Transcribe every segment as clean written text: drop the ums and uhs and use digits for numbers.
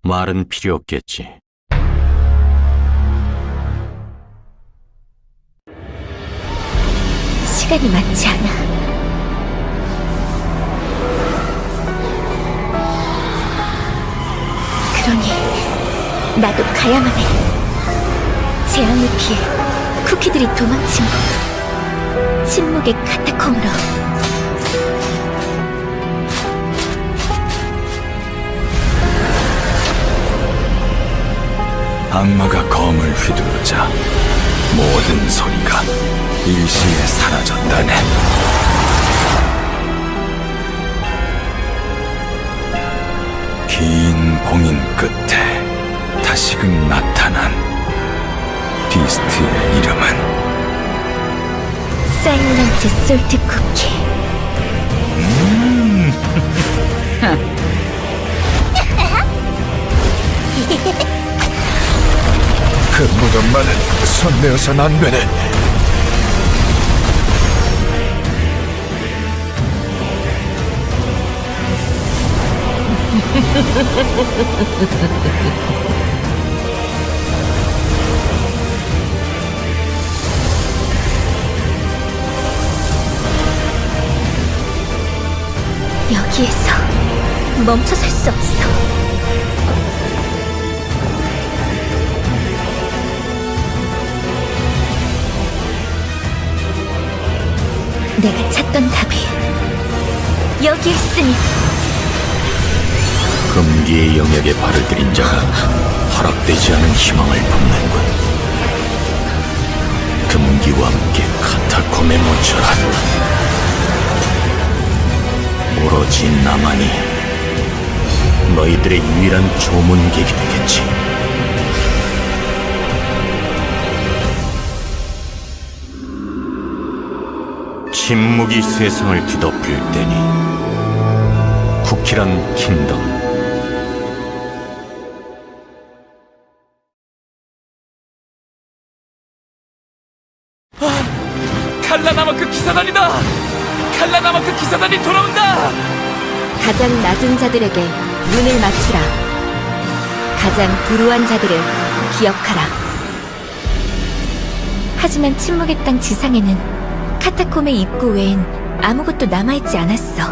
말은 필요 없겠지. 시간이 많지 않아. 그러니 나도 가야만 해. 재앙을 피해 쿠키들이 도망친 침묵의 카타콤으로. 악마가 검을 휘두르자 모든 소리가 일시에 사라졌다네. 긴 봉인 끝에 다시금 나타난 비스트의 이름은 사일런트 솔트 쿠키. 그 무덤만은 손 내어선 안 되네. 여기에서 멈춰설 수 없어. 내가 찾던 답이 여기 있으니. 금기의 영역에 발을 들인 자가 허락되지 않은 희망을 품는군. 금기와 함께 카타콤에 묻혀라. 오로지 나만이 너희들의 유일한 조문객이 되겠지. 침묵이 세상을 뒤덮을 때니 쿠키란 킹덤. 칼라나마크 기사단이다! 칼라나마크 기사단이 돌아온다! 가장 낮은 자들에게 눈을 맞추라. 가장 불우한 자들을 기억하라. 하지만 침묵의 땅 지상에는 카타콤의 입구 외엔 아무것도 남아있지 않았어.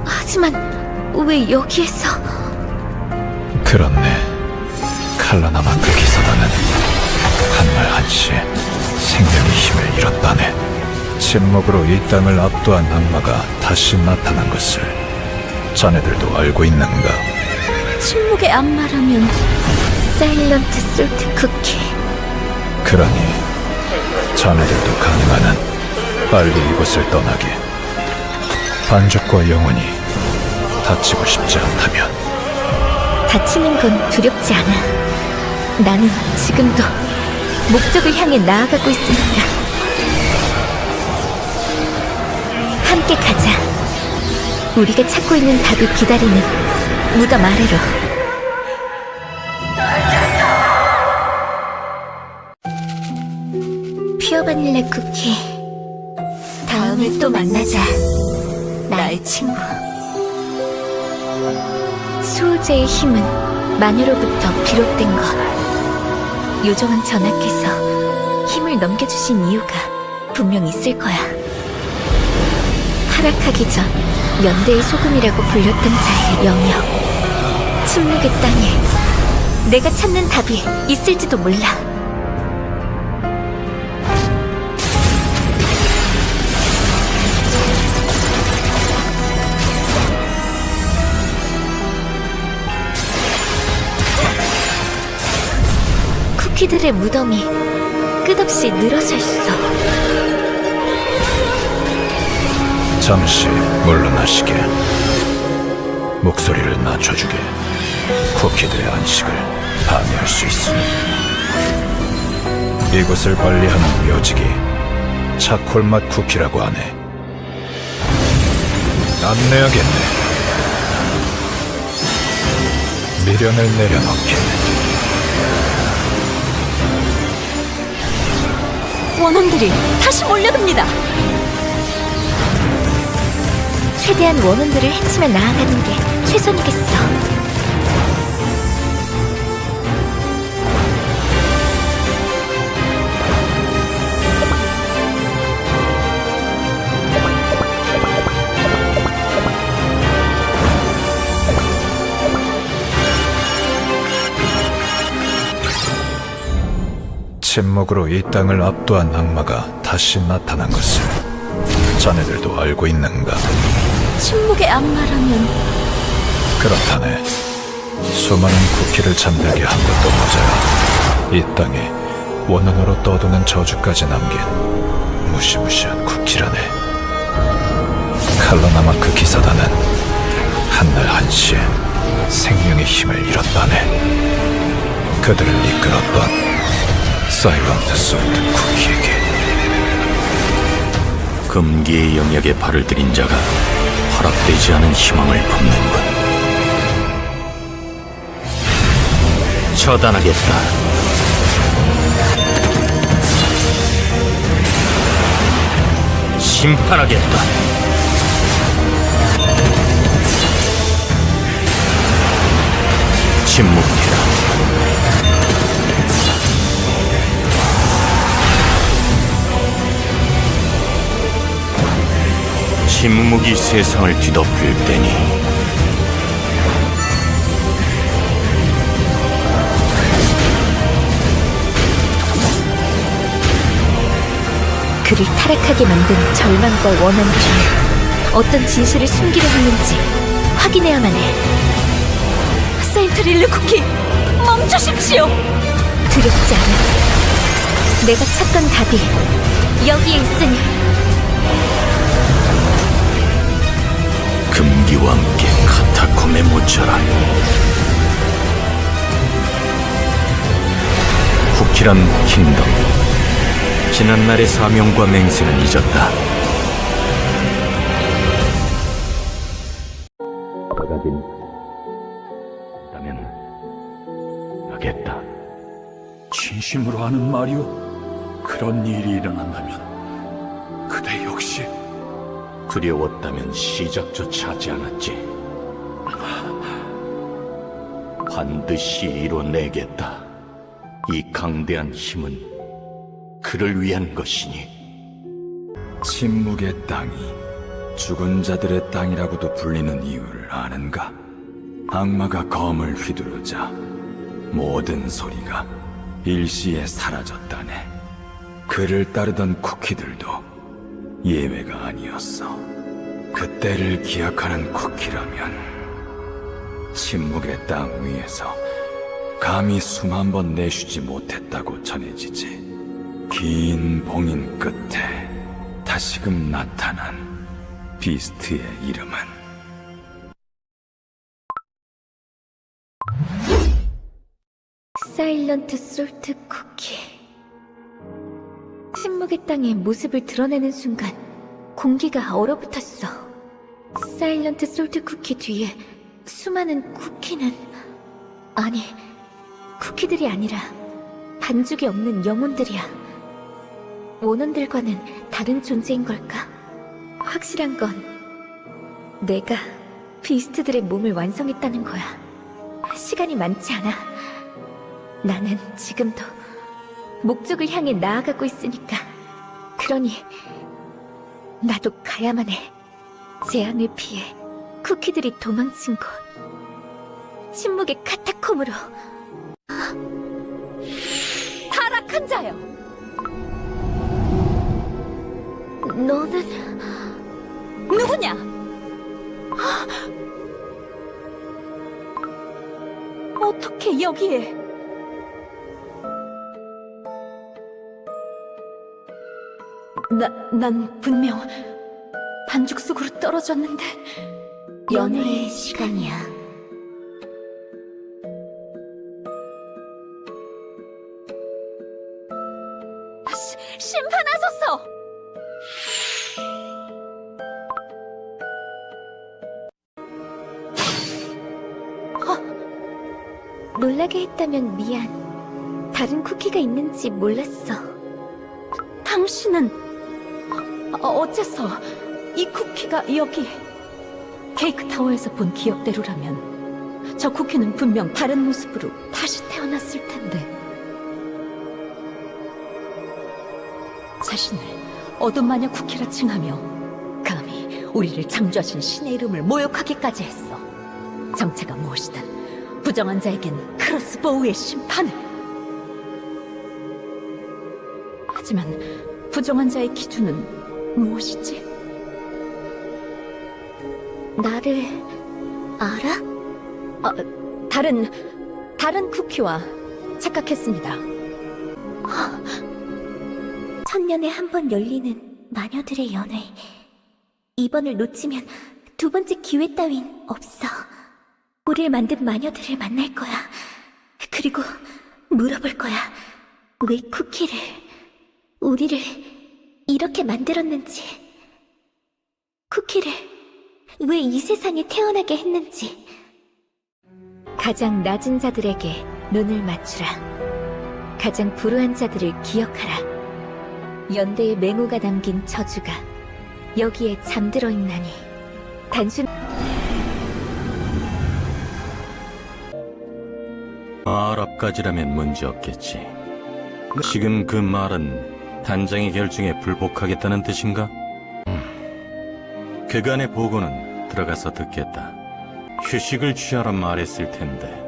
하지만 왜 여기에서... 그렇네. 칼라나마크 기사단은 한말 한시에 생명의 힘을 잃었다네. 침묵으로 이 땅을 압도한 악마가 다시 나타난 것을 자네들도 알고 있는가? 침묵의 악마라면 사일런트 솔트 쿠키. 그러니 자네들도 가능한 한 빨리 이곳을 떠나게. 반죽과 영혼이 다치고 싶지 않다면. 다치는 건 두렵지 않아. 나는 지금도 목적을 향해 나아가고 있으니까. 함께 가자. 우리가 찾고 있는 답이 기다리는 무덤 아래로. 퓨어 바닐라 쿠키. 다음에 또 만나자. 나의 친구. 수호자의 힘은 마녀로부터 비롯된 것. 요정왕 전하께서 힘을 넘겨주신 이유가 분명 있을 거야. 타락하기 전 연대의 소금이라고 불렸던 자의 영역. 침묵의 땅에 내가 찾는 답이 있을지도 몰라. 쿠키들의 무덤이 끝없이 늘어서 있어. 잠시 물러나시게. 목소리를 낮춰주게. 쿠키들의 안식을 방해할 수 있으니. 이곳을 관리하는 묘직이 차콜맛 쿠키라고 하네. 안내야겠네. 미련을 내려놓게. 원혼들이 다시 몰려듭니다. 최대한 원혼들을 해치며 나아가는 게 최선이겠어. 침묵으로 이 땅을 압도한 악마가 다시 나타난 것을 자네들도 알고 있는가? 침묵의 악마라면 그렇다네. 수많은 쿠키를 잠들게 한 것도 모자라 이 땅에 원혼으로 떠도는 저주까지 남긴 무시무시한 쿠키라네. 칼라나마크 기사단은 한날 한시에 생명의 힘을 잃었다네. 그들을 이끌었던 사일런트 솔트 쿠키에게. 금기의 영역에 발을 들인 자가 허락되지 않은 희망을 품는군. 처단하겠다. 심판하겠다. 침묵해라. 침묵이 세상을 뒤덮을 때니 그를 타락하게 만든 절망과 원한 중에 어떤 진실을 숨기려 했는지 확인해야만 해. 세인트 릴루 쿠키, 멈추십시오! 두렵지 않아. 내가 찾던 답이 여기에 있으니. 금기와 함께 카타콤에 묻혀라. 쿠키란 킹덤. 지난날의 사명과 맹세는 잊었다. 바가딘 있다면 하겠다. 진심으로 하는 말이오? 그런 일이 일어난다면 그대 역시 두려웠다면 시작조차 하지 않았지. 반드시 이뤄내겠다. 이 강대한 힘은 그를 위한 것이니. 침묵의 땅이 죽은 자들의 땅이라고도 불리는 이유를 아는가? 악마가 검을 휘두르자 모든 소리가 일시에 사라졌다네. 그를 따르던 쿠키들도 예외가 아니었어. 그때를 기억하는 쿠키라면 침묵의 땅 위에서 감히 숨 한 번 내쉬지 못했다고 전해지지. 긴 봉인 끝에 다시금 나타난 비스트의 이름은 사일런트 솔트 쿠키. 침묵의 땅에 모습을 드러내는 순간 공기가 얼어붙었어. 사일런트 솔트 쿠키 뒤에 수많은 쿠키는, 아니, 쿠키들이 아니라 반죽이 없는 영혼들이야. 원혼들과는 다른 존재인 걸까? 확실한 건 내가 비스트들의 몸을 완성했다는 거야. 시간이 많지 않아. 나는 지금도 목적을 향해 나아가고 있으니까. 그러니 나도 가야만 해. 재앙을 피해 쿠키들이 도망친 곳, 침묵의 카타콤으로. 타락한 자여! 너는 누구냐? 어떻게 여기에? 난 분명 반죽 속으로 떨어졌는데. 연애의 시간이야. 심판하소서! 놀라게 했다면 미안. 다른 쿠키가 있는지 몰랐어. 당신은 어째서 이 쿠키가 여기? 케이크 타워에서 본 기억대로라면 저 쿠키는 분명 다른 모습으로 다시 태어났을 텐데. 자신을 어둠 마녀 쿠키라 칭하며 감히 우리를 창조하신 신의 이름을 모욕하기까지 했어. 정체가 무엇이든 부정한 자에겐 크로스보우의 심판을. 하지만 부정한 자의 기준은 무엇이지? 나를 알아? 다른 쿠키와 착각했습니다. 천년에 한 번 열리는 마녀들의 연회. 이번을 놓치면 두 번째 기회 따윈 없어. 우릴 만든 마녀들을 만날 거야. 그리고 물어볼 거야. 왜 쿠키를, 우리를 이렇게 만들었는지. 쿠키를 왜 이 세상에 태어나게 했는지. 가장 낮은 자들에게 눈을 맞추라. 가장 불우한 자들을 기억하라. 연대의 맹우가 남긴 저주가 여기에 잠들어 있나니 단순 말 앞까지라면 문제없겠지. 지금 그 말은 단장의 결정에 불복하겠다는 뜻인가? 그간의 보고는 들어가서 듣겠다. 휴식을 취하라 말했을 텐데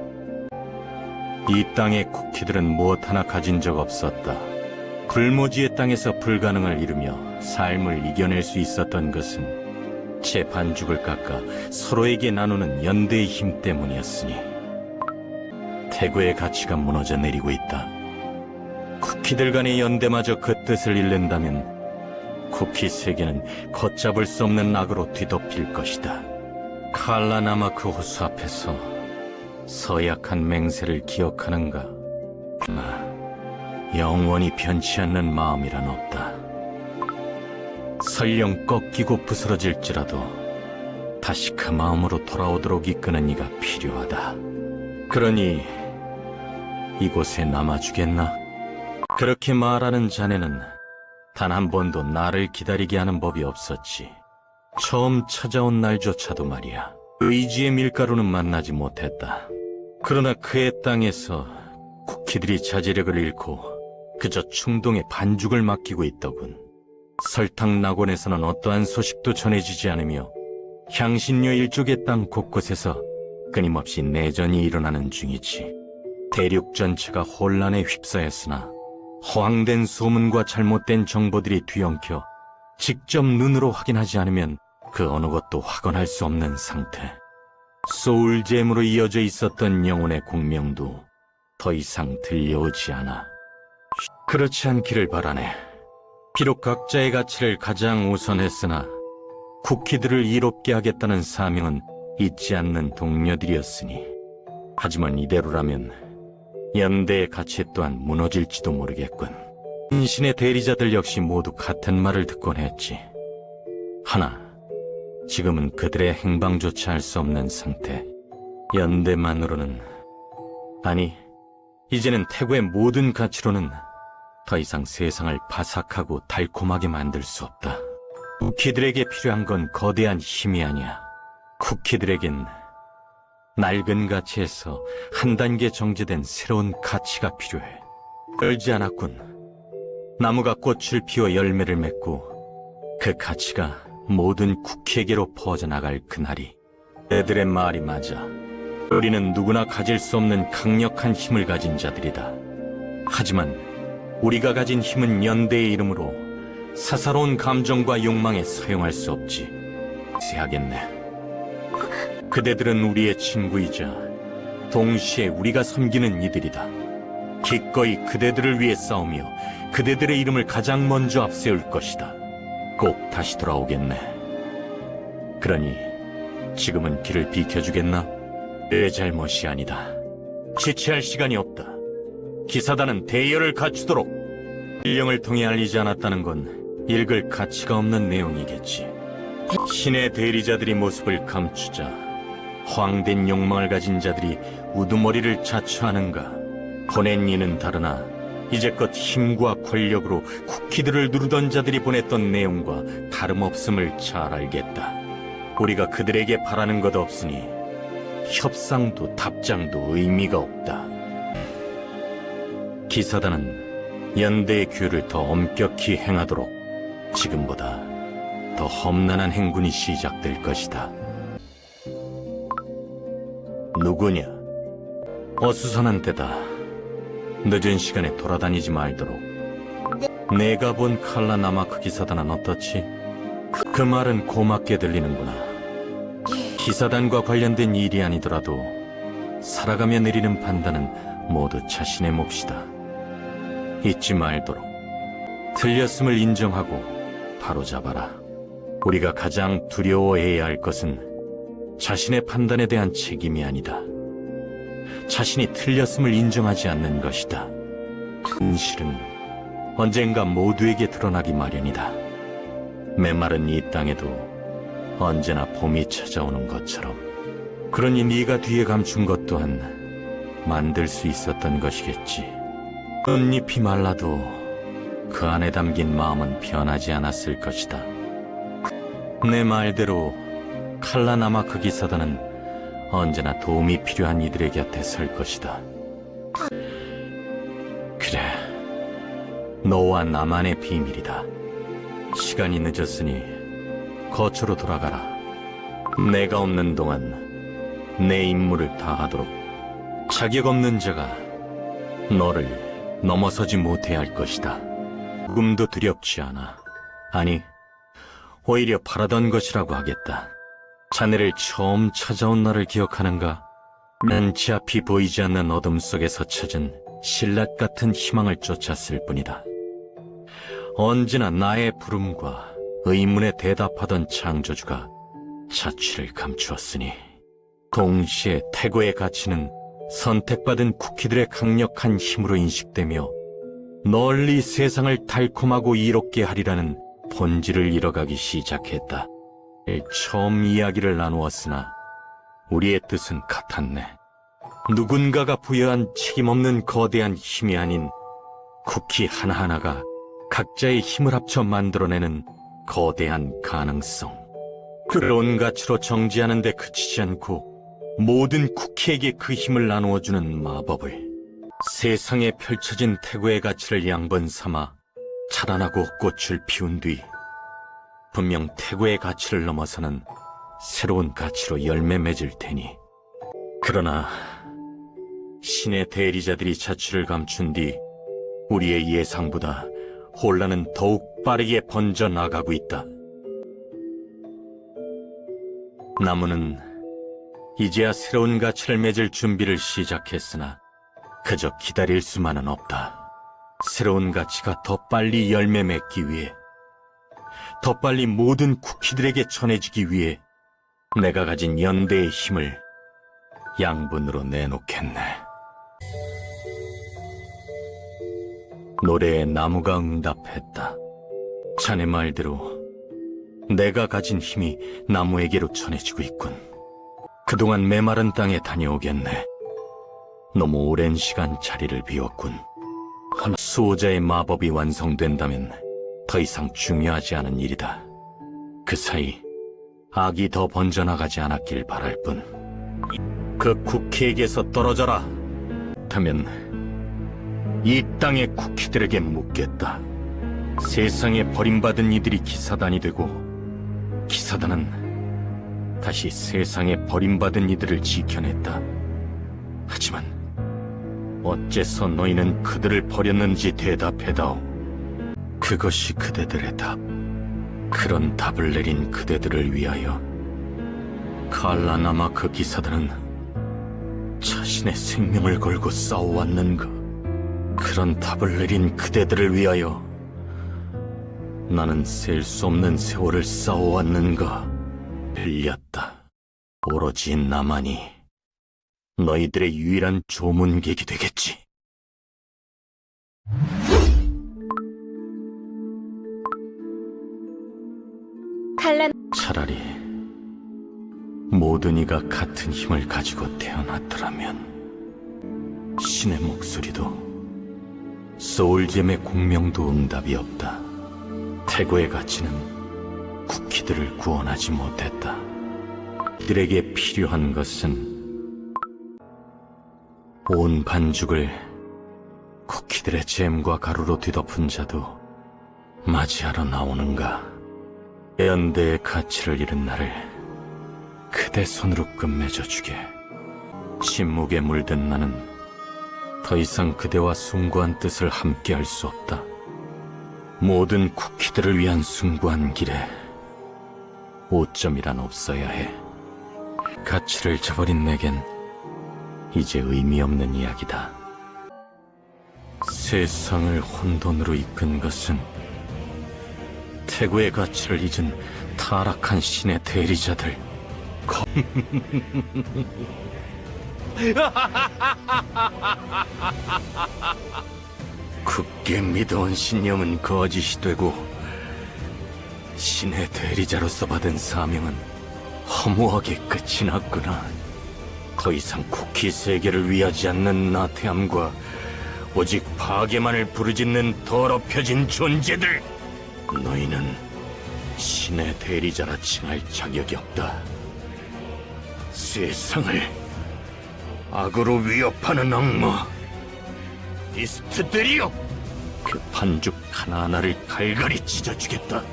이 땅의 쿠키들은 무엇 하나 가진 적 없었다. 불모지의 땅에서 불가능을 이루며 삶을 이겨낼 수 있었던 것은 제 반죽을 깎아 서로에게 나누는 연대의 힘 때문이었으니 태고의 가치가 무너져 내리고 있다. 쿠키들 간의 연대마저 그 뜻을 잃는다면 쿠키 세계는 걷잡을 수 없는 악으로 뒤덮일 것이다. 칼라나마크 호수 앞에서 서약한 맹세를 기억하는가? 영원히 변치 않는 마음이란 없다. 설령 꺾이고 부스러질지라도 다시 그 마음으로 돌아오도록 이끄는 이가 필요하다. 그러니 이곳에 남아주겠나? 그렇게 말하는 자네는 단 한 번도 나를 기다리게 하는 법이 없었지. 처음 찾아온 날조차도 말이야. 의지의 밀가루는 만나지 못했다. 그러나 그의 땅에서 쿠키들이 자제력을 잃고 그저 충동에 반죽을 맡기고 있더군. 설탕 낙원에서는 어떠한 소식도 전해지지 않으며 향신료 일족의 땅 곳곳에서 끊임없이 내전이 일어나는 중이지. 대륙 전체가 혼란에 휩싸였으나 허황된 소문과 잘못된 정보들이 뒤엉켜 직접 눈으로 확인하지 않으면 그 어느 것도 확언할 수 없는 상태. 소울잼으로 이어져 있었던 영혼의 공명도 더 이상 들려오지 않아. 그렇지 않기를 바라네. 비록 각자의 가치를 가장 우선했으나 쿠키들을 이롭게 하겠다는 사명은 잊지 않는 동료들이었으니. 하지만 이대로라면 연대의 가치 또한 무너질지도 모르겠군. 인신의 대리자들 역시 모두 같은 말을 듣곤 했지. 하나, 지금은 그들의 행방조차 알 수 없는 상태. 연대만으로는, 아니, 이제는 태고의 모든 가치로는 더 이상 세상을 바삭하고 달콤하게 만들 수 없다. 쿠키들에게 필요한 건 거대한 힘이 아니야. 쿠키들에겐 낡은 가치에서 한 단계 정제된 새로운 가치가 필요해. 떨지 않았군. 나무가 꽃을 피워 열매를 맺고 그 가치가 모든 쿠키에게로 퍼져나갈 그날이. 애들의 말이 맞아. 우리는 누구나 가질 수 없는 강력한 힘을 가진 자들이다. 하지만 우리가 가진 힘은 연대의 이름으로 사사로운 감정과 욕망에 사용할 수 없지. 세하겠네. 그대들은 우리의 친구이자 동시에 우리가 섬기는 이들이다. 기꺼이 그대들을 위해 싸우며 그대들의 이름을 가장 먼저 앞세울 것이다. 꼭 다시 돌아오겠네. 그러니 지금은 길을 비켜주겠나? 내 잘못이 아니다. 지체할 시간이 없다. 기사단은 대열을 갖추도록. 일령을 통해 알리지 않았다는 건 읽을 가치가 없는 내용이겠지. 신의 대리자들이 모습을 감추자 허황된 욕망을 가진 자들이 우두머리를 자처하는가. 보낸 이는 다르나 이제껏 힘과 권력으로 쿠키들을 누르던 자들이 보냈던 내용과 다름없음을 잘 알겠다. 우리가 그들에게 바라는 것 없으니 협상도 답장도 의미가 없다. 기사단은 연대의 규율을 더 엄격히 행하도록 지금보다 더 험난한 행군이 시작될 것이다. 누구냐? 어수선한 때다. 늦은 시간에 돌아다니지 말도록. 내가 본 칼라 나마크 기사단은 어떻지? 그 말은 고맙게 들리는구나. 기사단과 관련된 일이 아니더라도 살아가며 내리는 판단은 모두 자신의 몫이다. 잊지 말도록 틀렸음을 인정하고 바로잡아라. 우리가 가장 두려워해야 할 것은 자신의 판단에 대한 책임이 아니다. 자신이 틀렸음을 인정하지 않는 것이다. 진실은 언젠가 모두에게 드러나기 마련이다. 메마른 이 땅에도 언제나 봄이 찾아오는 것처럼. 그러니 네가 뒤에 감춘 것 또한 만들 수 있었던 것이겠지. 꽃잎이 말라도 그 안에 담긴 마음은 변하지 않았을 것이다. 내 말대로 칼라 나마크 기사단은 언제나 도움이 필요한 이들의 곁에 설 것이다. 그래, 너와 나만의 비밀이다. 시간이 늦었으니 거처로 돌아가라. 내가 없는 동안 내 임무를 다하도록. 자격 없는 자가 너를 넘어서지 못해 할 것이다. 꿈도 두렵지 않아. 아니, 오히려 바라던 것이라고 하겠다. 자네를 처음 찾아온 나를 기억하는가? 난 앞이 보이지 않는 어둠 속에서 찾은 신라 같은 희망을 쫓았을 뿐이다. 언제나 나의 부름과 의문에 대답하던 창조주가 자취를 감추었으니 동시에 태고의 가치는 선택받은 쿠키들의 강력한 힘으로 인식되며 널리 세상을 달콤하고 이롭게 하리라는 본질을 잃어가기 시작했다. 처음 이야기를 나누었으나 우리의 뜻은 같았네. 누군가가 부여한 책임없는 거대한 힘이 아닌 쿠키 하나하나가 각자의 힘을 합쳐 만들어내는 거대한 가능성. 그런 가치로 정지하는 데 그치지 않고 모든 쿠키에게 그 힘을 나누어주는 마법을. 세상에 펼쳐진 태고의 가치를 양분 삼아 자라나고 꽃을 피운 뒤 분명 태고의 가치를 넘어서는 새로운 가치로 열매 맺을 테니. 그러나 신의 대리자들이 자취를 감춘 뒤 우리의 예상보다 혼란은 더욱 빠르게 번져나가고 있다. 나무는 이제야 새로운 가치를 맺을 준비를 시작했으나 그저 기다릴 수만은 없다. 새로운 가치가 더 빨리 열매 맺기 위해, 더 빨리 모든 쿠키들에게 전해지기 위해 내가 가진 연대의 힘을 양분으로 내놓겠네. 노래에 나무가 응답했다. 자네 말대로 내가 가진 힘이 나무에게로 전해지고 있군. 그동안 메마른 땅에 다녀오겠네. 너무 오랜 시간 자리를 비웠군. 수호자의 마법이 완성된다면 더 이상 중요하지 않은 일이다. 그 사이 악이 더 번져나가지 않았길 바랄 뿐. 그 쿠키에게서 떨어져라. 하면 이 땅의 쿠키들에게 묻겠다. 세상에 버림받은 이들이 기사단이 되고 기사단은 다시 세상에 버림받은 이들을 지켜냈다. 하지만 어째서 너희는 그들을 버렸는지 대답해다오. 그것이 그대들의 답. 그런 답을 내린 그대들을 위하여 칼라 나마크 기사단은 자신의 생명을 걸고 싸워왔는가? 그런 답을 내린 그대들을 위하여 나는 셀 수 없는 세월을 싸워왔는가? 빌렸다. 오로지 나만이 너희들의 유일한 조문객이 되겠지. 칼라 차라리 모든 이가 같은 힘을 가지고 태어났더라면 신의 목소리도 소울잼의 공명도 응답이 없다. 태고의 가치는 쿠키들을 구원하지 못했다. 그들에게 필요한 것은 온 반죽을 쿠키들의 잼과 가루로 뒤덮은 자도 맞이하러 나오는가? 연대의 가치를 잃은 나를 그대 손으로 끝맺어주게. 침묵에 물든 나는 더 이상 그대와 숭고한 뜻을 함께할 수 없다. 모든 쿠키들을 위한 숭고한 길에 오점이란 없어야 해. 가치를 저버린 내겐 이제 의미 없는 이야기다. 세상을 혼돈으로 이끈 것은 태고의 가치를 잊은 타락한 신의 대리자들. 굳게 믿어온 신념은 거짓이 되고 신의 대리자로서 받은 사명은 허무하게 끝이 났구나. 더 이상 쿠키 세계를 위하지 않는 나태함과 오직 파괴만을 부르짖는 더럽혀진 존재들. 너희는 신의 대리자라 칭할 자격이 없다. 세상을 악으로 위협하는 악마 비스트들이여, 그 반죽 하나하나를 갈갈이 찢어주겠다.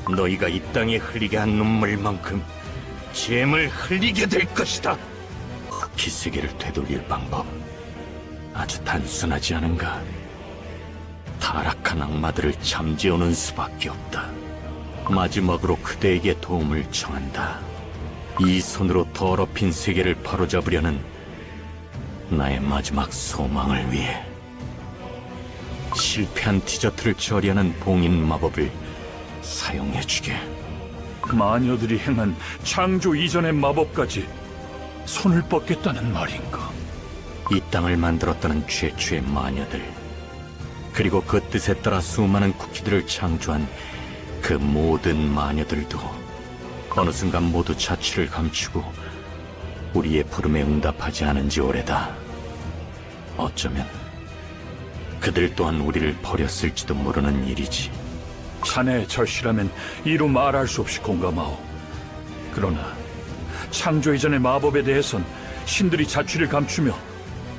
너희가 이 땅에 흘리게 한 눈물만큼 잼을 흘리게 될 것이다. 쿠키 세계를 되돌릴 방법 아주 단순하지 않은가? 타락한 악마들을 잠재우는 수밖에 없다. 마지막으로 그대에게 도움을 청한다. 이 손으로 더럽힌 세계를 바로잡으려는 나의 마지막 소망을 위해 실패한 디저트를 처리하는 봉인 마법을 사용해주게. 마녀들이 행한 창조 이전의 마법까지 손을 뻗겠다는 말인가? 이 땅을 만들었다는 최초의 마녀들, 그리고 그 뜻에 따라 수많은 쿠키들을 창조한 그 모든 마녀들도 어느 순간 모두 자취를 감추고 우리의 부름에 응답하지 않은 지 오래다. 어쩌면 그들 또한 우리를 버렸을지도 모르는 일이지. 자네의 절실함엔 이루 말할 수 없이 공감하오. 그러나 창조 이전의 마법에 대해선 신들이 자취를 감추며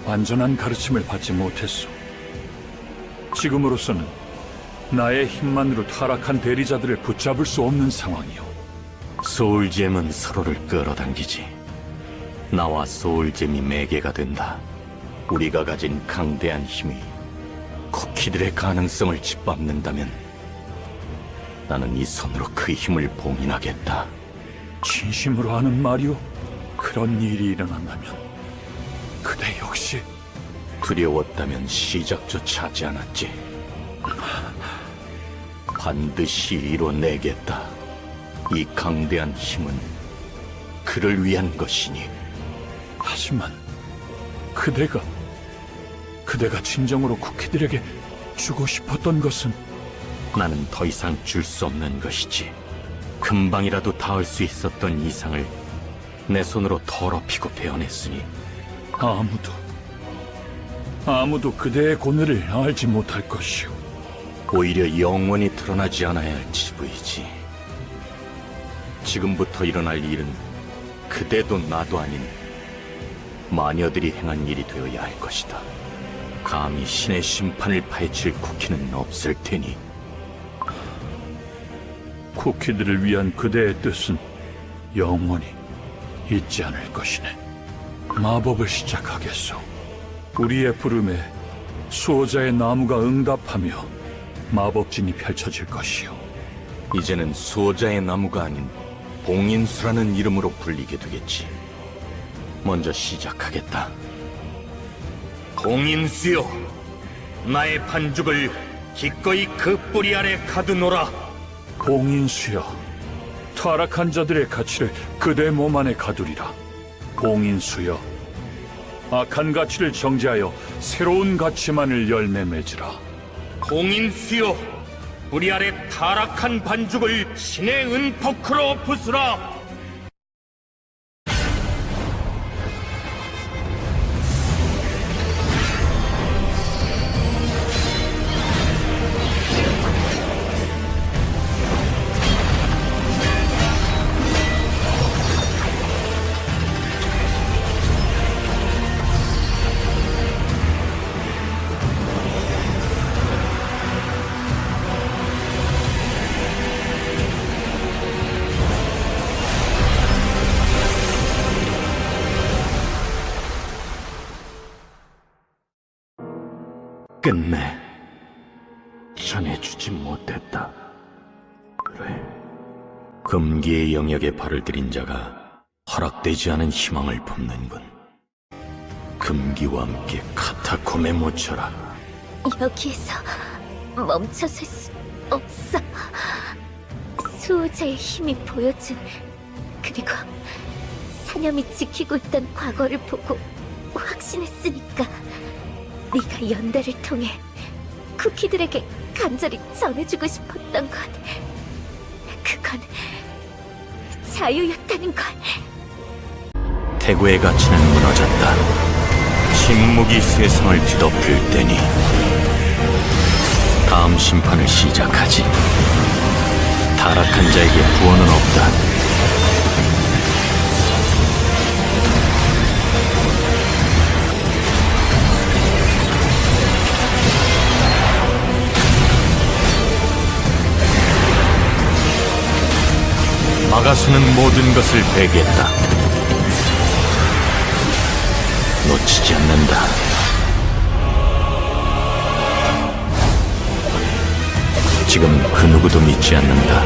완전한 가르침을 받지 못했소. 지금으로서는 나의 힘만으로 타락한 대리자들을 붙잡을 수 없는 상황이오. 소울잼은 서로를 끌어당기지. 나와 소울잼이 매개가 된다. 우리가 가진 강대한 힘이 쿠키들의 가능성을 짓밟는다면 나는 이 손으로 그 힘을 봉인하겠다. 진심으로 하는 말이오? 그런 일이 일어난다면 그대 역시 두려웠다면 시작조차 하지 않았지. 반드시 이뤄내겠다. 이 강대한 힘은 그를 위한 것이니. 하지만 그대가 진정으로 쿠키들에게 주고 싶었던 것은 나는 더 이상 줄 수 없는 것이지. 금방이라도 닿을 수 있었던 이상을 내 손으로 더럽히고 베어냈으니 아무도 그대의 고뇌를 알지 못할 것이오. 오히려 영원히 드러나지 않아야 할 치부이지. 지금부터 일어날 일은 그대도 나도 아닌 마녀들이 행한 일이 되어야 할 것이다. 감히 신의 심판을 파헤칠 쿠키는 없을 테니. 쿠키들을 위한 그대의 뜻은 영원히 잊지 않을 것이네. 마법을 시작하겠소. 우리의 부름에 수호자의 나무가 응답하며 마법진이 펼쳐질 것이오. 이제는 수호자의 나무가 아닌 봉인수라는 이름으로 불리게 되겠지. 먼저 시작하겠다. 봉인수여, 나의 반죽을 기꺼이 그 뿌리 아래 가두노라. 봉인수여, 타락한 자들의 가치를 그대 몸 안에 가두리라. 봉인수여, 악한 가치를 정지하여 새로운 가치만을 열매 맺으라. 봉인수여, 뿌리 아래 타락한 반죽을 신의 은포크로 부수라. 끝내. 전해주지 못했다. 그래. 금기의 영역에 발을 들인 자가 허락되지 않은 희망을 품는군. 금기와 함께 카타콤에 묻혀라. 여기에서 멈춰설 수 없어. 수호자의 힘이 보여준, 그리고 사념이 지키고 있던 과거를 보고 확신했으니까 네가 연대를 통해 쿠키들에게 간절히 전해주고 싶었던 것, 그건 자유였다는 걸. 태고의 가치는 무너졌다. 침묵이 세상을 뒤덮을 때니 다음 심판을 시작하지. 타락한 자에게 구원은 없다. 막아서는 모든 것을 베겠다. 놓치지 않는다. 지금 그 누구도 믿지 않는다.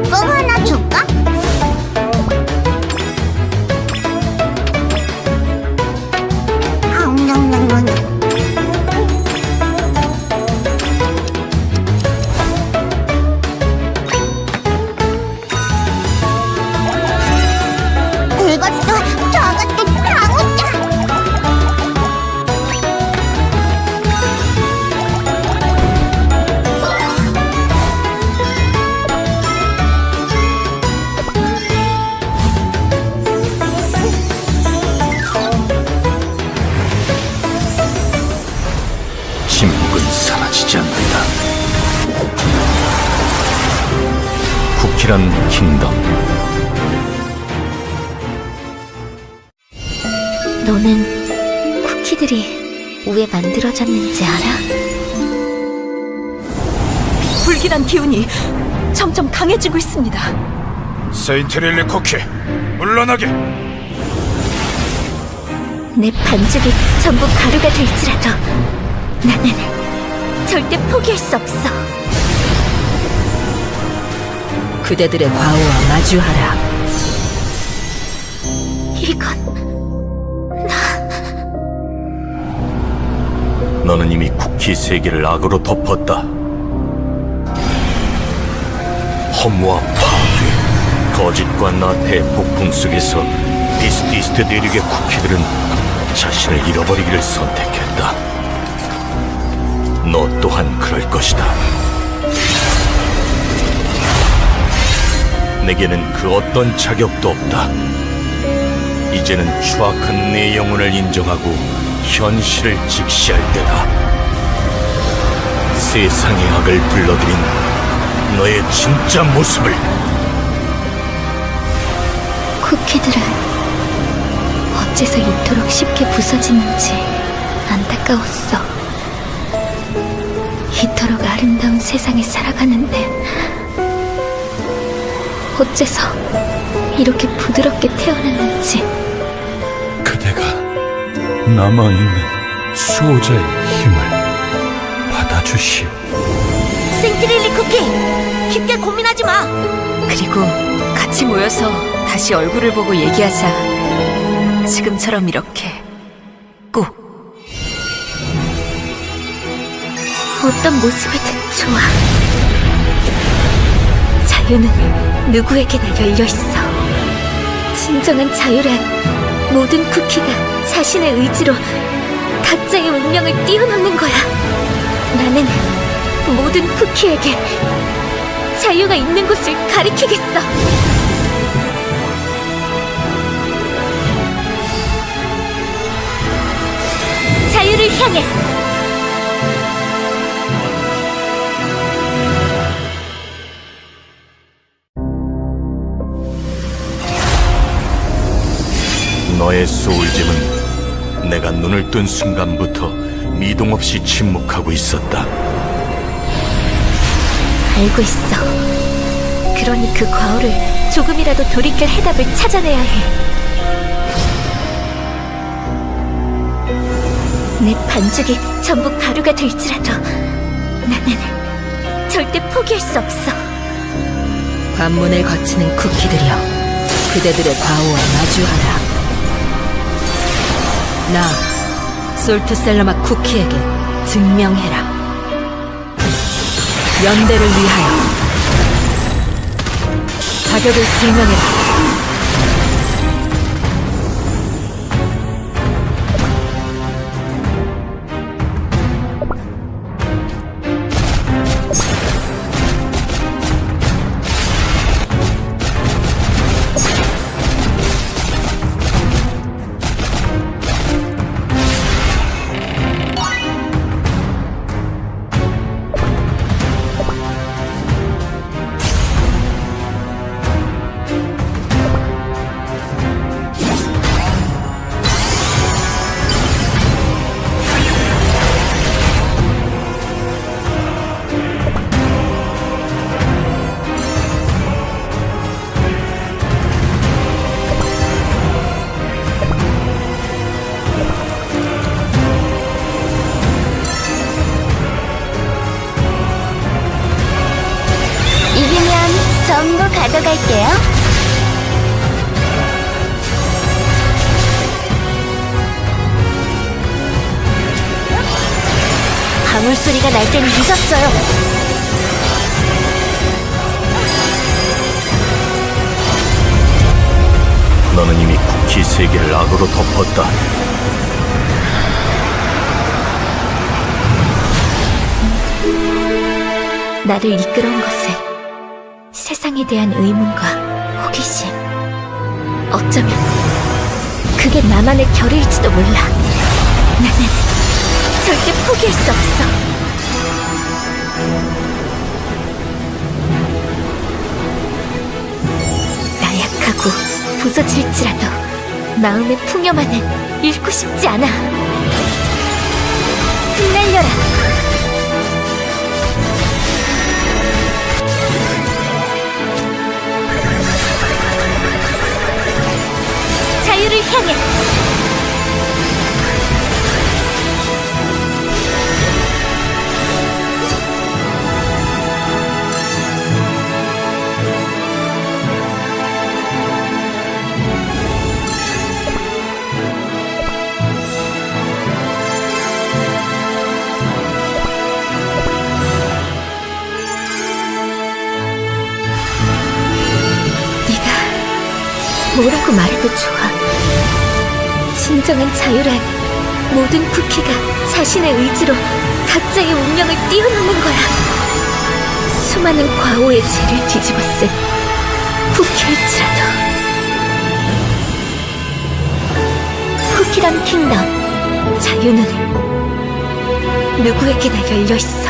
뭐 하나 줄까? 이것도 저것도 다 먹자. 침묵은 사라지지 않는다. 쿠키란 킹덤. 너는 쿠키들이 왜 만들어졌는지 알아? 불길한 기운이 점점 강해지고 있습니다. 세인트릴리 쿠키, 물러나게. 내 반죽이 전부 가루가 될지라도 나는 절대 포기할 수 없어. 그대들의 과오와 마주하라. 이건 너는 이미 쿠키 세계를 악으로 덮었다. 허무와 파괴, 거짓과 나태의 폭풍 속에서 비스티스트 대륙의 쿠키들은 자신을 잃어버리기를 선택했다. 너 또한 그럴 것이다. 내게는 그 어떤 자격도 없다. 이제는 추악한 내 영혼을 인정하고 현실을 직시할 때다. 세상의 악을 불러들인 너의 진짜 모습을. 쿠키들은 어째서 이토록 쉽게 부서지는지 안타까웠어. 이토록 아름다운 세상에 살아가는데 어째서 이렇게 부드럽게 태어났는지. 그대가 남아있는 수호자의 힘을 받아주시오. 생트릴리 쿠키, 깊게 고민하지 마. 그리고 같이 모여서 다시 얼굴을 보고 얘기하자. 지금처럼 이렇게 꼭. 어떤 모습이든 좋아. 자유는 누구에게나 열려있어. 진정한 자유란 모든 쿠키가 자신의 의지로 각자의 운명을 뛰어넘는 거야. 나는 모든 쿠키에게 자유가 있는 곳을 가리키겠어. 자유를 향해. 너의 소울잼은 내가 눈을 뜬 순간부터 미동 없이 침묵하고 있었다. 알고 있어. 그러니 그 과오를 조금이라도 돌이킬 해답을 찾아내야 해. 내 반죽이 전부 가루가 될지라도 나는 절대 포기할 수 없어. 관문을 거치는 쿠키들이여, 그대들의 과오와 마주하라. 나, 솔트셀러마 쿠키에게 증명해라. 연대를 위하여 자격을 증명해라. 이기면 전부 가져갈게요. 방울 소리가 날 땐 늦었어요. 너는 이미 쿠키 세계를 악으로 덮었다. 나를 이끌어온 것은 세상에 대한 의문과 호기심. 어쩌면 그게 나만의 결의일지도 몰라. 나는 절대 포기할 수 없어. 나약하고 부서질지라도 마음의 풍요만은 잃고 싶지 않아. 흩날려라. 자유를 향해. 네가 뭐라고 말해도 좋아. 진정한 자유란 모든 쿠키가 자신의 의지로 각자의 운명을 뛰어넘는 거야. 수많은 과오의 죄를 뒤집어 쓴 쿠키일지라도. 쿠키덤 킹덤, 자유는 누구에게나 열려있어.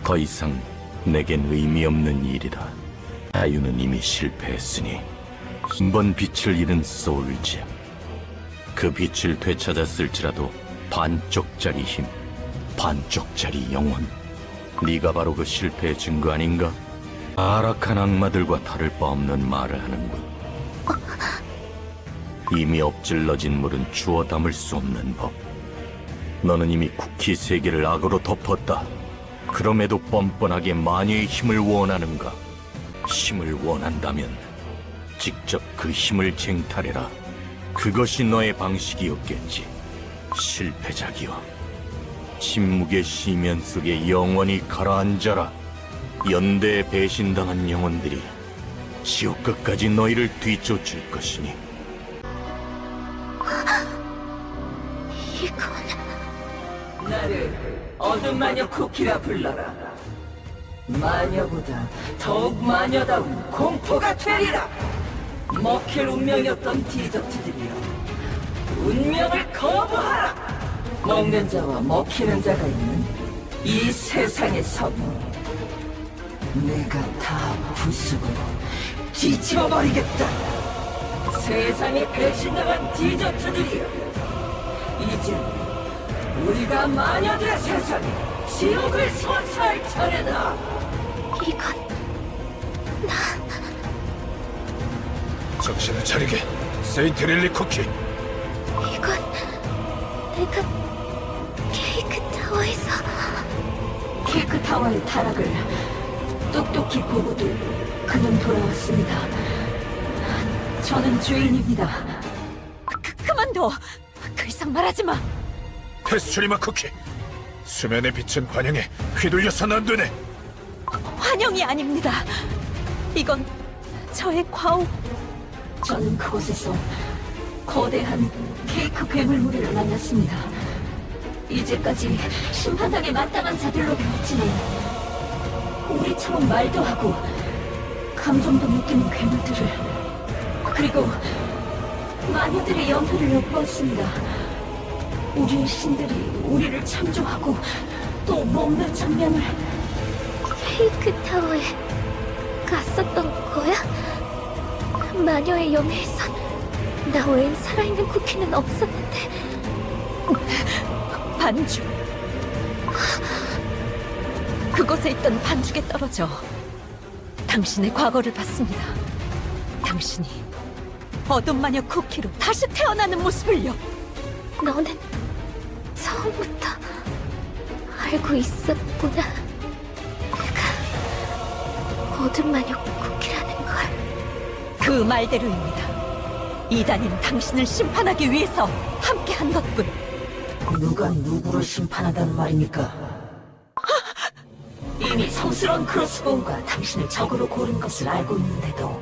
더 이상 내겐 의미 없는 일이다. 자유는 이미 실패했으니 한 번 빛을 잃은 소울잼, 그 빛을 되찾았을지라도 반쪽짜리 힘, 반쪽짜리 영혼. 네가 바로 그 실패의 증거 아닌가? 아락한 악마들과 다를 바 없는 말을 하는군. 이미 엎질러진 물은 주워 담을 수 없는 법. 너는 이미 쿠키 세계를 악으로 덮었다. 그럼에도 뻔뻔하게 마녀의 힘을 원하는가? 힘을 원한다면 직접 그 힘을 쟁탈해라. 그것이 너의 방식이었겠지. 실패작이여, 침묵의 시면 속에 영원히 가라앉아라. 연대에 배신당한 영혼들이 지옥 끝까지 너희를 뒤쫓을 것이니. 이건 나를 어둠 마녀 쿠키라 불러라. 마녀보다 더욱 마녀다운 공포가 되리라. 먹힐 운명이었던 디저트들이여, 운명을 거부하라. 먹는 자와 먹히는 자가 있는 이 세상에서 내가 다 부수고 뒤집어버리겠다. 세상에 배신당한 디저트들이여. 이제 우리가 마녀들의 세상에 지옥을 선사할 차례다. 이건 정신을 차리게. 세인트 릴리 쿠키. 이건 내가 케이크 타워에서 케이크 타워의 타락을 똑똑히 보고도 그는 돌아왔습니다. 저는 주인입니다. 그만둬! 그 이상 말하지 마! 페스츄리마 쿠키. 수면에 비친 환영에 휘둘려선 안 되네. 환영이 아닙니다. 이건 저의 과오. 저는 그곳에서 거대한 케이크 괴물 무리를 만났습니다. 이제까지 심판당에 마땅한 자들로 배웠지만 우리처럼 말도 하고 감정도 느끼는 괴물들을, 그리고 마녀들의 연회를 엿보았습니다. 우리의 신들이 우리를 창조하고 또 먹는 장면을. 케이크 타워에 갔었던 거야? 마녀의 연회에선 나 외엔 살아있는 쿠키는 없었는데. 반죽. 그곳에 있던 반죽에 떨어져 당신의 과거를 봤습니다. 당신이 어둠 마녀 쿠키로 다시 태어나는 모습을요. 너는 처음부터 알고 있었구나. 내가 어둠 마녀 쿠키라는 걸. 그 말대로입니다. 이단인 당신을 심판하기 위해서 함께한 것뿐. 누가 누구를 심판한다는 말입니까? 이미 성스러운 크로스본과 당신을 적으로 고른 것을 알고 있는데도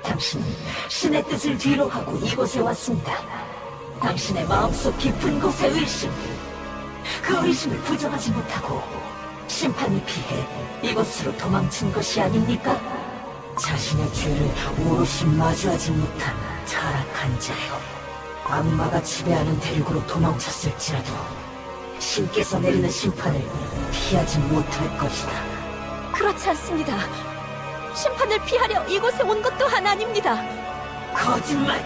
당신은 신의 뜻을 뒤로하고 이곳에 왔습니다. 당신의 마음속 깊은 곳의 의심, 그 의심을 부정하지 못하고 심판을 피해 이곳으로 도망친 것이 아닙니까? 자신의 죄를 오롯이 마주하지 못한 타락한 자요. 악마가 지배하는 대륙으로 도망쳤을지라도 신께서 내리는 심판을 피하지 못할 것이다. 그렇지 않습니다. 심판을 피하려 이곳에 온 것 또한 아닙니다. 거짓말!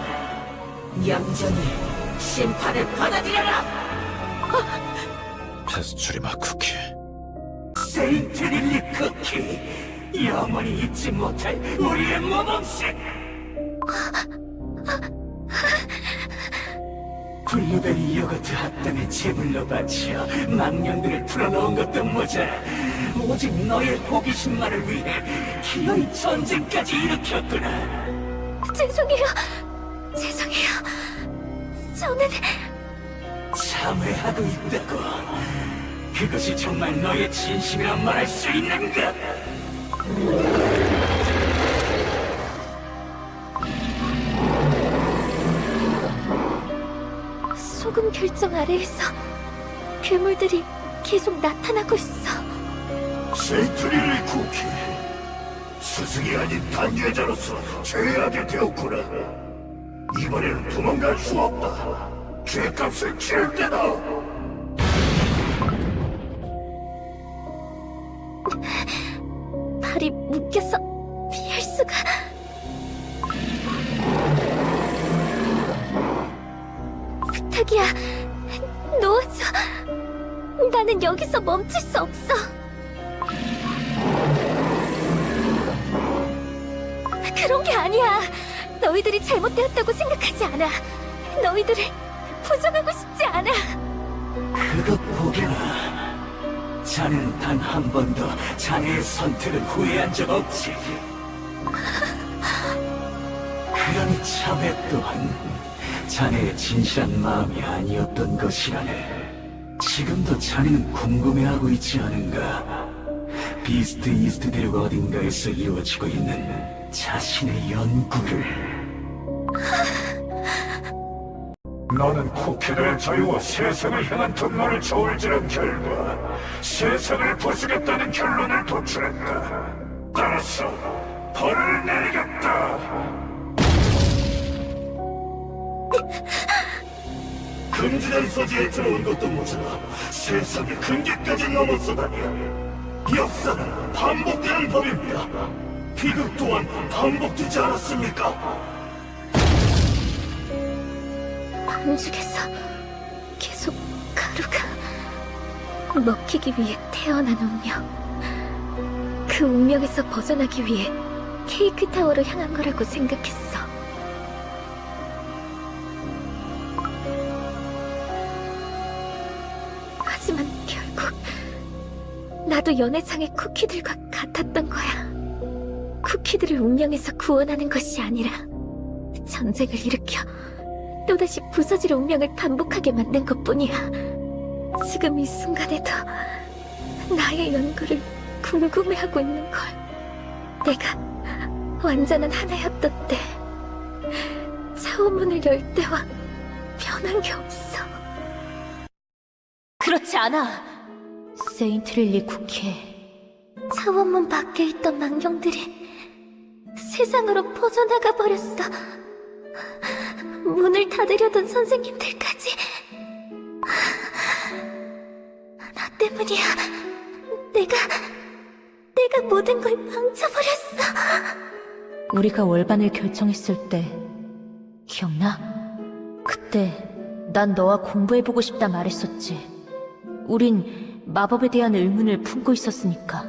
얌전히 심판을 받아들여라! 페스츄리마 쿠키. 세인트 릴리 쿠키, 영원히 잊지 못할 우리의 모범식! 블루베리 요거트 학당에 제물로 바치어 망령들을 풀어놓은 것도 모자라 오직 너의 호기심만을 위해 기어이 전쟁까지 일으켰구나. 죄송해요. 죄송해요. 저는 참회하고 있다고. 그것이 정말 너의 진심이란 말할 수 있는가? 소금 결정 아래에서 괴물들이 계속 나타나고 있어. 세인트 릴리 쿠키, 스승이 아닌 단죄자로서 죄하게 되었구나. 이번에는 도망갈 수 없다. 죄값을 치를 때다. 발이 묶여서 피할 수가. 부탁이야, 놓아줘. 나는 여기서 멈출 수 없어. 그런 게 아니야. 너희들이 잘못되었다고 생각하지 않아. 너희들을 부정하고 싶지 않아. 그것 보게나. 자네는 단 한 번도 자네의 선택을 후회한 적 없지. 그러니 참회 또한 자네의 진실한 마음이 아니었던 것이라네. 지금도 자네는 궁금해하고 있지 않은가? 비스트 이스트 대륙 어딘가에서 이루어지고 있는 자신의 연구를. 너는 쿠키를 자유와 세상을 향한 등로를 저울지른 결과 세상을 부수겠다는 결론을 도출했다. 따라서 벌을 내리겠다. 금지된 소지에 들어온 것도 모자라 세상의 금기까지 넘어서다니. 역사는 반복되는 법입니다. 비극 또한 반복되지 않았습니까? 반죽에서 계속 가루가 먹히기 위해 태어난 운명. 그 운명에서 벗어나기 위해 케이크 타워로 향한 거라고 생각했어. 하지만 결국 나도 연회장의 쿠키들과 같았던 거야. 쿠키들을 운명에서 구원하는 것이 아니라 전쟁을 일으켜 또다시 부서질 운명을 반복하게 만든 것뿐이야. 지금 이 순간에도 나의 연구를 궁금해하고 있는 걸. 내가 완전한 하나였던 때, 차원문을 열 때와 변한 게 없어. 그렇지 않아. 세인트릴리 쿠키. 차원문 밖에 있던 망령들이 세상으로 퍼져나가 버렸어. 문을 닫으려던 선생님들까지. 나 때문이야. 내가 모든 걸 망쳐버렸어. 우리가 월반을 결정했을 때 기억나? 그때 난 너와 공부해보고 싶다 말했었지. 우린 마법에 대한 의문을 품고 있었으니까.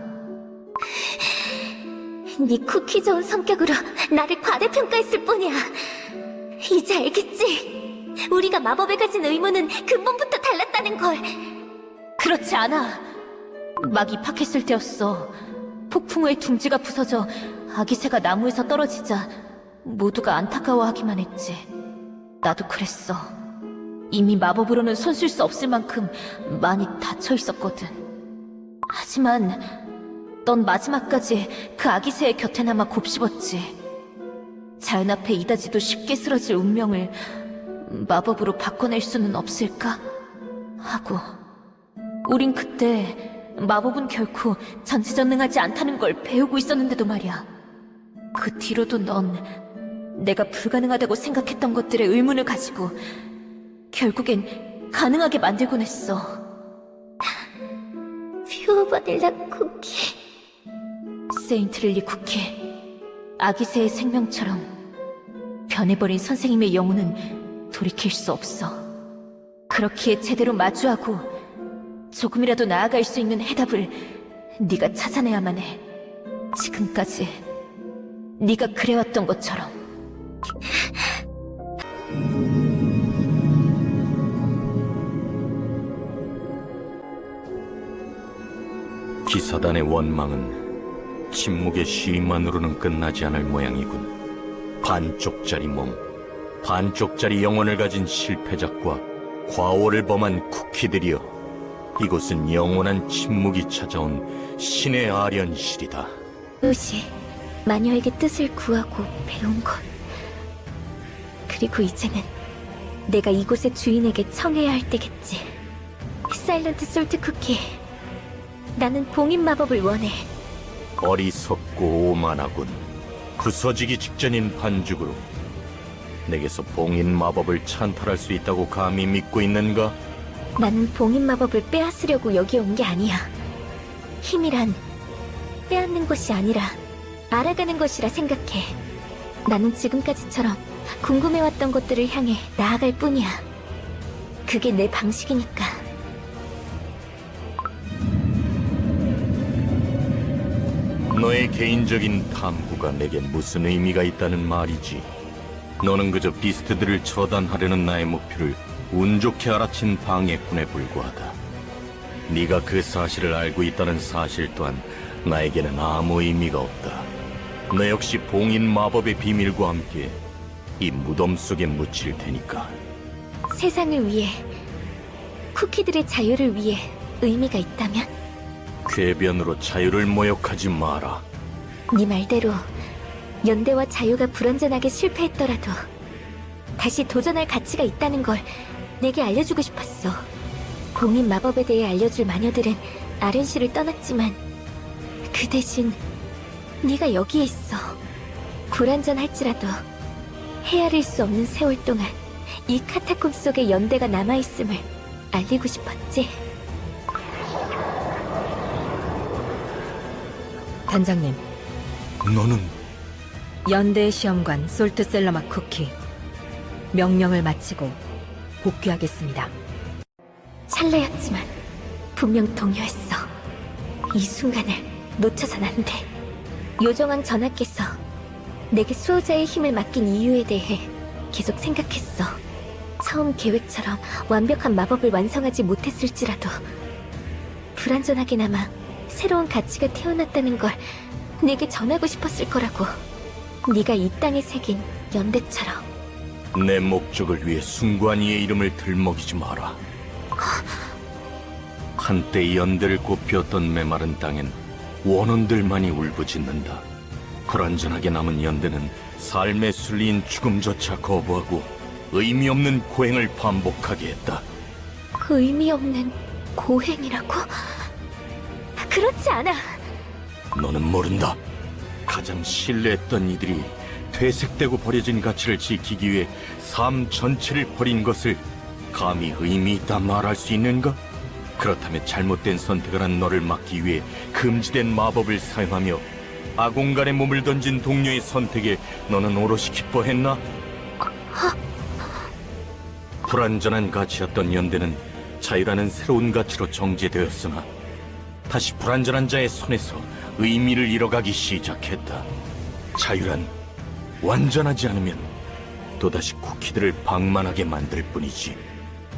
네 쿠키 좋은 성격으로 나를 과대평가했을 뿐이야. 이제 알겠지? 우리가 마법에 가진 의무는 근본부터 달랐다는 걸. 그렇지 않아. 막 입학했을 때였어. 폭풍 후에 둥지가 부서져 아기새가 나무에서 떨어지자 모두가 안타까워하기만 했지. 나도 그랬어. 이미 마법으로는 손쓸 수 없을 만큼 많이 다쳐 있었거든. 하지만 넌 마지막까지 그 아기새의 곁에 남아 곱씹었지. 자연 앞에 이다지도 쉽게 쓰러질 운명을 마법으로 바꿔낼 수는 없을까? 하고. 우린 그때 마법은 결코 전지전능하지 않다는 걸 배우고 있었는데도 말이야. 그 뒤로도 넌 내가 불가능하다고 생각했던 것들의 의문을 가지고 결국엔 가능하게 만들곤 했어. 퓨어 바닐라 쿠키. 세인트릴리 쿠키. 아기새의 생명처럼 변해버린 선생님의 영혼은 돌이킬 수 없어. 그렇기에 제대로 마주하고 조금이라도 나아갈 수 있는 해답을 네가 찾아내야만 해. 지금까지 네가 그래왔던 것처럼. 기사단의 원망은 침묵의 시만으로는 끝나지 않을 모양이군. 반쪽짜리 몸, 반쪽짜리 영혼을 가진 실패작과 과오를 범한 쿠키들이여. 이곳은 영원한 침묵이 찾아온 신의 아련실이다. 루시, 마녀에게 뜻을 구하고 배운 것. 그리고 이제는 내가 이곳의 주인에게 청해야 할 때겠지. 사일런트 솔트 쿠키. 나는 봉인 마법을 원해. 어리석고 오만하군. 부서지기 직전인 반죽으로 내게서 봉인 마법을 찬탈할 수 있다고 감히 믿고 있는가? 나는 봉인 마법을 빼앗으려고 여기 온 게 아니야. 힘이란 빼앗는 것이 아니라 알아가는 것이라 생각해. 나는 지금까지처럼 궁금해왔던 것들을 향해 나아갈 뿐이야. 그게 내 방식이니까. 너의 개인적인 탐구가 내게 무슨 의미가 있다는 말이지. 너는 그저 비스트들을 처단하려는 나의 목표를 운 좋게 알아챈 방해꾼에 불과하다. 네가 그 사실을 알고 있다는 사실 또한 나에게는 아무 의미가 없다. 너 역시 봉인 마법의 비밀과 함께 이 무덤 속에 묻힐 테니까. 세상을 위해, 쿠키들의 자유를 위해 의미가 있다면? 궤변으로 자유를 모욕하지 마라. 네 말대로 연대와 자유가 불완전하게 실패했더라도 다시 도전할 가치가 있다는 걸 내게 알려주고 싶었어. 봉인 마법에 대해 알려줄 마녀들은 아른시를 떠났지만 그 대신 네가 여기에 있어. 불완전할지라도 헤아릴 수 없는 세월 동안 이 카타콤 속에 연대가 남아있음을 알리고 싶었지. 단장님, 너는 연대 시험관 솔트셀러마 쿠키. 명령을 마치고 복귀하겠습니다. 찰나였지만 분명 동요했어. 이 순간을 놓쳐선 안 돼. 요정왕 전하께서 내게 수호자의 힘을 맡긴 이유에 대해 계속 생각했어. 처음 계획처럼 완벽한 마법을 완성하지 못했을지라도 불완전하게나마 새로운 가치가 태어났다는 걸 내게 전하고 싶었을 거라고. 네가 이 땅에 새긴 연대처럼. 내 목적을 위해 숭관이의 이름을 들먹이지 마라. 한때 연대를 꽃피웠던 메마른 땅엔 원혼들만이 울부짖는다. 불완전하게 남은 연대는 삶에 술린 죽음조차 거부하고 의미 없는 고행을 반복하게 했다. 의미 없는 고행이라고? 그렇지 않아. 너는 모른다. 가장 신뢰했던 이들이 퇴색되고 버려진 가치를 지키기 위해 삶 전체를 버린 것을 감히 의미 있다 말할 수 있는가? 그렇다면 잘못된 선택을 한 너를 막기 위해 금지된 마법을 사용하며 아공간에 몸을 던진 동료의 선택에 너는 오롯이 기뻐했나? 불완전한 가치였던 연대는 자유라는 새로운 가치로 정제되었으나 다시 불완전한 자의 손에서 의미를 잃어가기 시작했다. 자유란 완전하지 않으면 또다시 쿠키들을 방만하게 만들 뿐이지.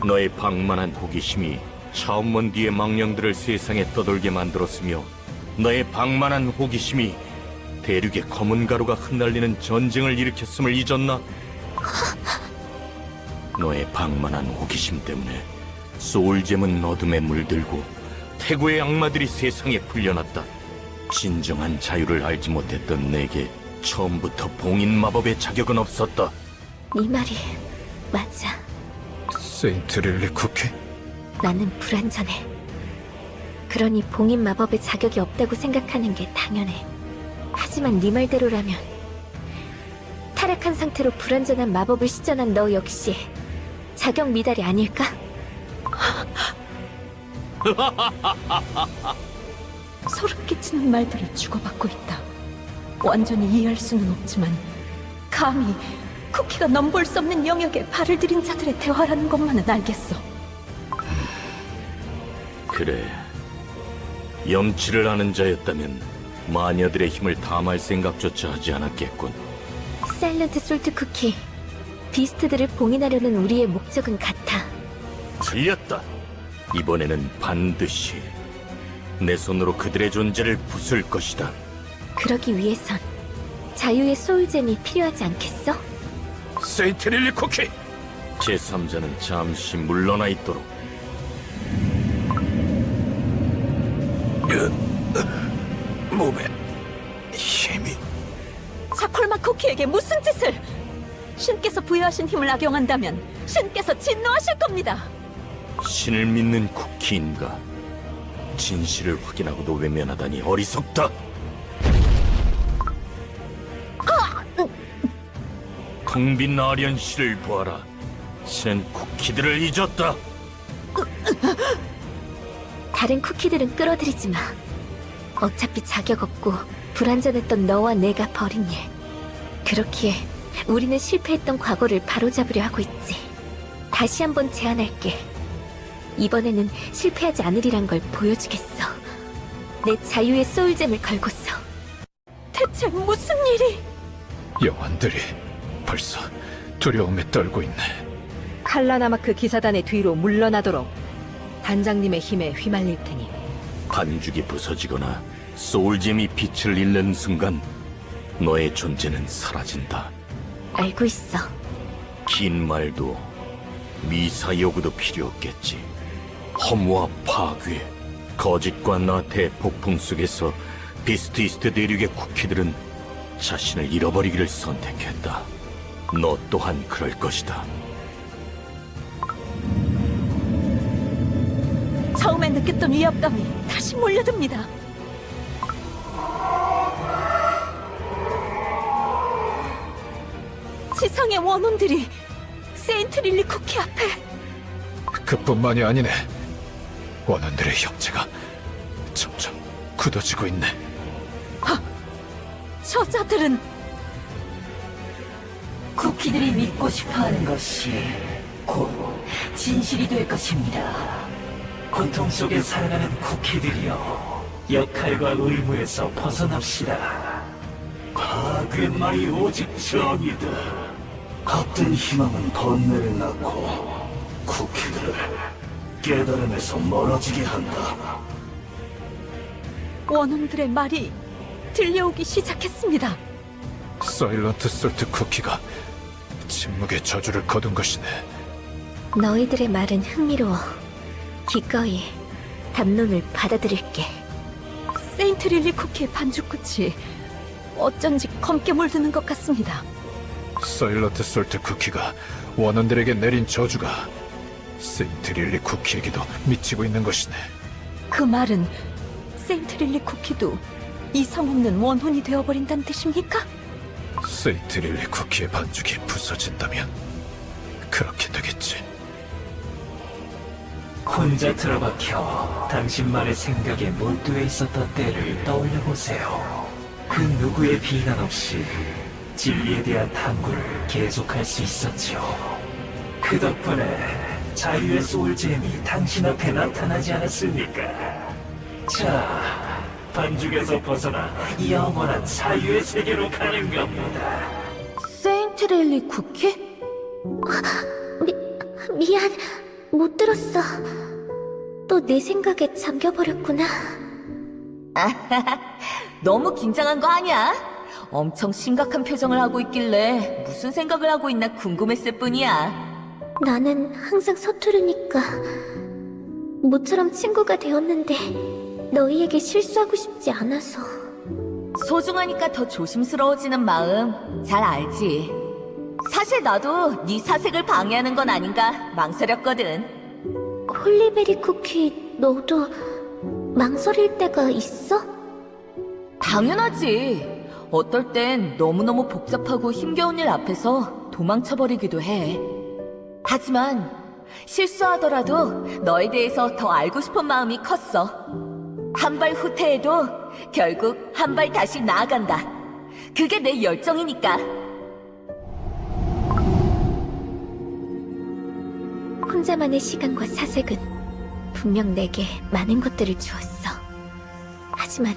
너의 방만한 호기심이 차원문 뒤의 망령들을 세상에 떠돌게 만들었으며 너의 방만한 호기심이 대륙의 검은 가루가 흩날리는 전쟁을 일으켰음을 잊었나? 너의 방만한 호기심 때문에 소울잼은 어둠에 물들고 태고의 악마들이 세상에 풀려났다. 진정한 자유를 알지 못했던 내게 처음부터 봉인 마법의 자격은 없었다. 네 말이 맞아. 세인트 릴리 쿠키? 나는 불완전해. 그러니 봉인 마법의 자격이 없다고 생각하는 게 당연해. 하지만 네 말대로라면 타락한 상태로 불완전한 마법을 시전한 너 역시 자격 미달이 아닐까? 소름 끼치는 말들을 주고받고 있다. 완전히 이해할 수는 없지만 감히 쿠키가 넘볼 수 없는 영역에 발을 들인 자들의 대화라는 것만은 알겠어. 그래, 염치를 아는 자였다면 마녀들의 힘을 탐할 생각조차 하지 않았겠군. 사일런트 솔트 쿠키, 비스트들을 봉인하려는 우리의 목적은 같아. 틀렸다. 이번에는 반드시 내 손으로 그들의 존재를 부술 것이다. 그러기 위해선 자유의 소울잼이 필요하지 않겠어? 세인트 릴리 쿠키! 제3자는 잠시 물러나 있도록. 몸에 힘이... 차콜마 쿠키에게 무슨 짓을! 신께서 부여하신 힘을 악용한다면 신께서 진노하실 겁니다. 신을 믿는 쿠키인가? 진실을 확인하고도 외면하다니 어리석다. 텅 빈 아련실을 보아라. 신은 쿠키들을 잊었다. 다른 쿠키들은 끌어들이지 마. 어차피 자격 없고 불완전했던 너와 내가 벌인 일. 그렇기에 우리는 실패했던 과거를 바로잡으려 하고 있지. 다시 한번 제안할게. 이번에는 실패하지 않으리란 걸 보여주겠어. 내 자유의 소울잼을 걸고서. 대체 무슨 일이? 영혼들이 벌써 두려움에 떨고 있네. 칼라나마크 기사단의 뒤로 물러나도록 단장님의 힘에 휘말릴 테니. 반죽이 부서지거나 소울잼이 빛을 잃는 순간 너의 존재는 사라진다. 알고 있어. 긴 말도 미사 여구도 필요 없겠지. 허무와 파괴, 거짓과 나태의 폭풍 속에서 비스트 이스트 대륙의 쿠키들은 자신을 잃어버리기를 선택했다. 너 또한 그럴 것이다. 처음에 느꼈던 위압감이 다시 몰려듭니다. 지상의 원혼들이 세인트 릴리 쿠키 앞에. 그뿐만이 아니네. 원혼들의 형체가 점점 굳어지고 있네. 저자들은 쿠키들이 믿고 싶어하는 것이 곧 진실이 될 것입니다. 고통 속에 살아가는 쿠키들이여, 역할과 의무에서 벗어납시다. 파괴의 말이 오직 정이다. 헛된 희망은 번뇌를 낳고 쿠키들을 깨달음에서 멀어지게 한다. 원혼들의 말이 들려오기 시작했습니다. 사일런트 솔트 쿠키가 침묵의 저주를 거둔 것이네. 너희들의 말은 흥미로워. 기꺼이 담론을 받아들일게. 세인트 릴리 쿠키의 반죽끝이 어쩐지 검게 물드는 것 같습니다. 사일런트 솔트 쿠키가 원혼들에게 내린 저주가 세인트 릴리 쿠키에게도 미치고 있는 것이네. 그 말은 세인트 릴리 쿠키도 이성 없는 원혼이 되어버린다는 뜻입니까? 세인트 릴리 쿠키의 반죽이 부서진다면 그렇게 되겠지. 혼자 틀어박혀 당신만의 생각에 몰두해 있었던 때를 떠올려 보세요. 그 누구의 비난 없이 진리에 대한 탐구를 계속할 수 있었죠. 그 덕분에 자유의 소울잼이 당신 앞에 나타나지 않았습니까? 자, 반죽에서 벗어나 영원한 자유의 세계로 가는 겁니다. 세인트 릴리 쿠키? 미안, 못 들었어. 또 내 생각에 잠겨버렸구나. 너무 긴장한 거 아니야? 엄청 심각한 표정을 하고 있길래 무슨 생각을 하고 있나 궁금했을 뿐이야. 나는 항상 서투르니까 모처럼 친구가 되었는데 너희에게 실수하고 싶지 않아서. 소중하니까 더 조심스러워지는 마음 잘 알지. 사실 나도 네 사색을 방해하는 건 아닌가 망설였거든. 홀리베리 쿠키, 너도 망설일 때가 있어? 당연하지. 어떨 땐 너무너무 복잡하고 힘겨운 일 앞에서 도망쳐버리기도 해. 하지만 실수하더라도 너에 대해서 더 알고 싶은 마음이 컸어. 한 발 후퇴해도 결국 한 발 다시 나아간다. 그게 내 열정이니까. 혼자만의 시간과 사색은 분명 내게 많은 것들을 주었어. 하지만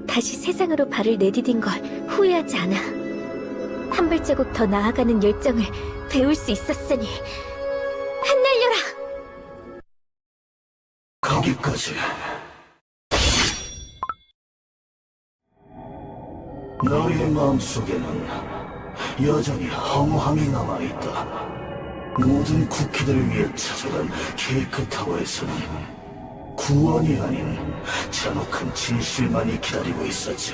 다시 세상으로 발을 내디딘 걸 후회하지 않아. 한 발자국 더 나아가는 열정을 배울 수 있었으니 흩날려라! 거기까지. 너희의 마음속에는 여전히 허무함이 남아있다. 모든 쿠키들을 위해 찾아간 케이크타워에서는 구원이 아닌 잔혹한 진실만이 기다리고 있었지.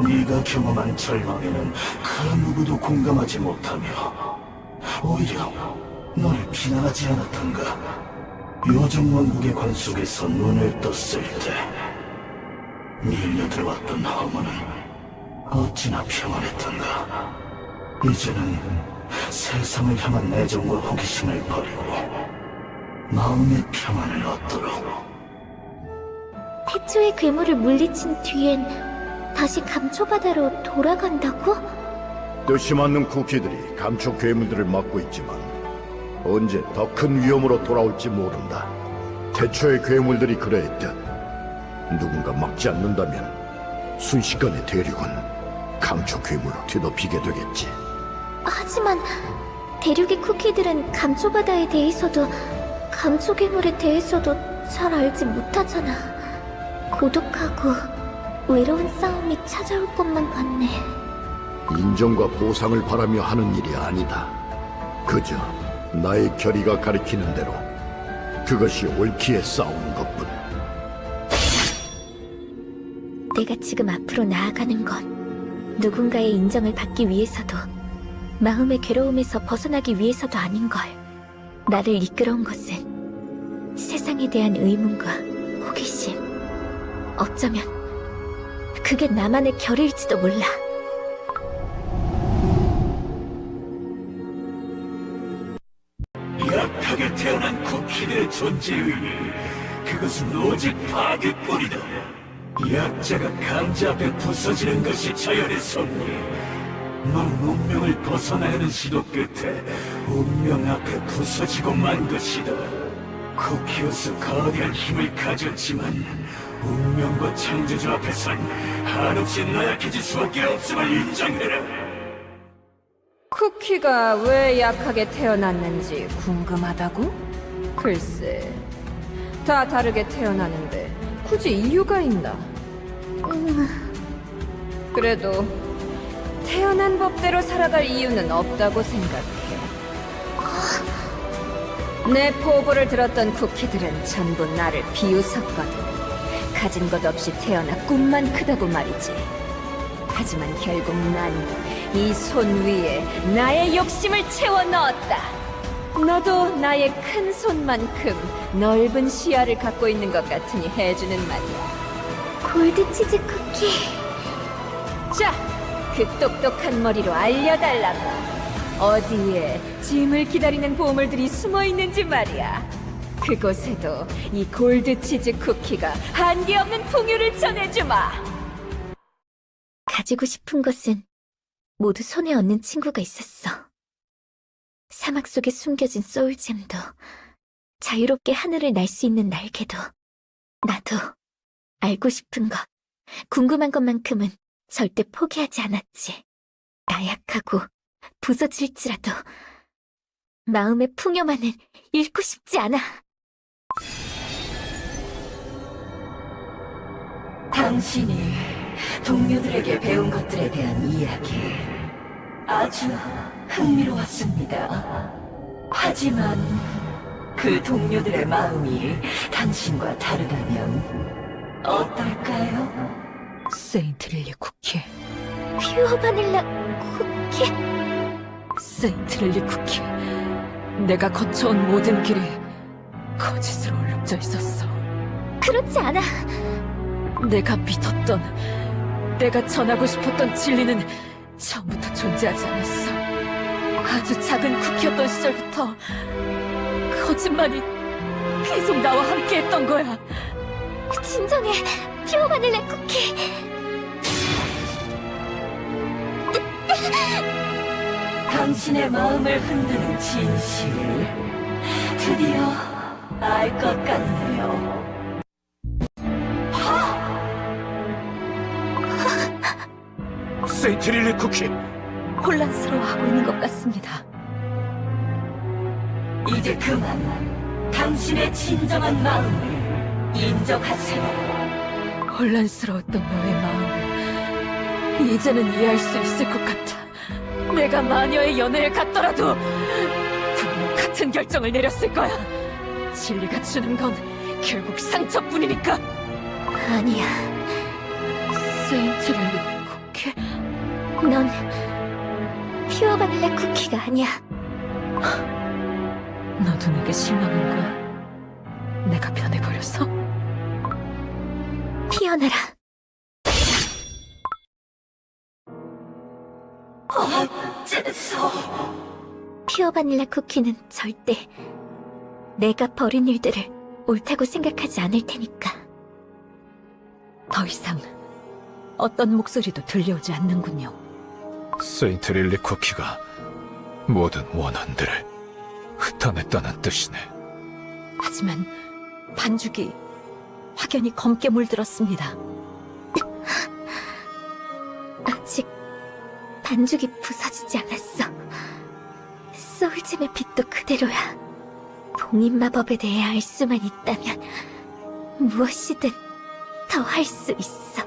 네가 경험한 절망에는 그 누구도 공감하지 못하며 오히려 너를 비난하지 않았던가. 요정 왕국의 관 속에서 눈을 떴을 때 밀려들어왔던 허무는 어찌나 평안했던가. 이제는 세상을 향한 애정과 호기심을 버리고 마음의 평안을 얻도록. 태초의 괴물을 물리친 뒤엔 다시 감초바다로 돌아간다고? 뜻이 맞는 쿠키들이 감초 괴물들을 막고 있지만 언제 더 큰 위험으로 돌아올지 모른다. 태초의 괴물들이 그러했듯 누군가 막지 않는다면 순식간에 대륙은 감초 괴물로 뒤덮이게 되겠지. 하지만 대륙의 쿠키들은 감초바다에 대해서도 감초 괴물에 대해서도 잘 알지 못하잖아. 고독하고 외로운 싸움이 찾아올 것만 같네. 인정과 보상을 바라며 하는 일이 아니다. 그저 나의 결의가 가리키는 대로 그것이 옳기에 싸우는 것뿐. 내가 지금 앞으로 나아가는 건 누군가의 인정을 받기 위해서도 마음의 괴로움에서 벗어나기 위해서도 아닌걸. 나를 이끌어온 것은 세상에 대한 의문과 호기심. 어쩌면 그게 나만의 결일지도 몰라. 약하게 태어난 쿠키들의 존재의 의미, 그것은 오직 파괴뿐이다. 약자가 강자 앞에 부서지는 것이 자연의 섭리. 넌 운명을 벗어나려는 시도 끝에 운명 앞에 부서지고 만 것이다. 쿠키로서 거대한 힘을 가졌지만 운명과 창조주 앞에선 한없이 나약해질 수밖에 없음을 인정해라. 쿠키가 왜 약하게 태어났는지 궁금하다고? 글쎄, 다 다르게 태어나는데 굳이 이유가 있나? 그래도 태어난 법대로 살아갈 이유는 없다고 생각해. 내 포부를 들었던 쿠키들은 전부 나를 비웃었거든. 가진 것 없이 태어나 꿈만 크다고 말이지. 하지만 결국 난 이 손 위에 나의 욕심을 채워 넣었다. 너도 나의 큰 손만큼 넓은 시야를 갖고 있는 것 같으니 해주는 말이야. 골드치즈 쿠키. 자, 그 똑똑한 머리로 알려달라고. 어디에 짐을 기다리는 보물들이 숨어 있는지 말이야. 그곳에도 이 골드치즈 쿠키가 한계 없는 풍요를 전해주마. 가지고 싶은 것은 모두 손에 얻는 친구가 있었어. 사막 속에 숨겨진 소울잼도, 자유롭게 하늘을 날 수 있는 날개도, 나도 알고 싶은 것, 궁금한 것만큼은 절대 포기하지 않았지. 나약하고 부서질지라도 마음의 풍요만은 잃고 싶지 않아. 당신이 동료들에게 배운 것들에 대한 이야기 아주 흥미로웠습니다. 하지만 그 동료들의 마음이 당신과 다르다면 어떨까요? 세인트릴리 쿠키, 퓨어 바닐라 쿠키. 세인트릴리 쿠키. 내가 거쳐온 모든 길이 거짓으로 얼룩져 있었어. 그렇지 않아. 내가 믿었던, 내가 전하고 싶었던 진리는 처음부터 존재하지 않았어. 아주 작은 쿠키였던 시절부터 거짓말이 계속 나와 함께했던 거야. 진정해, 퓨어 바닐라 쿠키. 당신의 마음을 흔드는 진실 드디어 알 것 같네요. 세인트릴리 쿠키! 혼란스러워하고 있는 것 같습니다. 이제 그만 당신의 진정한 마음을 인정하세요. 혼란스러웠던 너의 마음을 이제는 이해할 수 있을 것 같아. 내가 마녀의 연애를 갖더라도 분명 같은 결정을 내렸을 거야. 진리가 주는 건 결국 상처뿐이니까. 아니야. 세인트릴리 쿠키? 넌 퓨어 바닐라 쿠키가 아니야. 너도 내게 실망한 거야? 내가 변해버렸어? 피어나라. 어째서 퓨어 바닐라 쿠키는 절대 내가 벌인 일들을 옳다고 생각하지 않을 테니까. 더 이상 어떤 목소리도 들려오지 않는군요. 세인트릴리 쿠키가 모든 원한들을 흩어냈다는 뜻이네. 하지만 반죽이 확연히 검게 물들었습니다. 아직 반죽이 부서지지 않았어. 소울잼의 빛도 그대로야. 봉인 마법에 대해 알 수만 있다면 무엇이든 더 할 수 있어.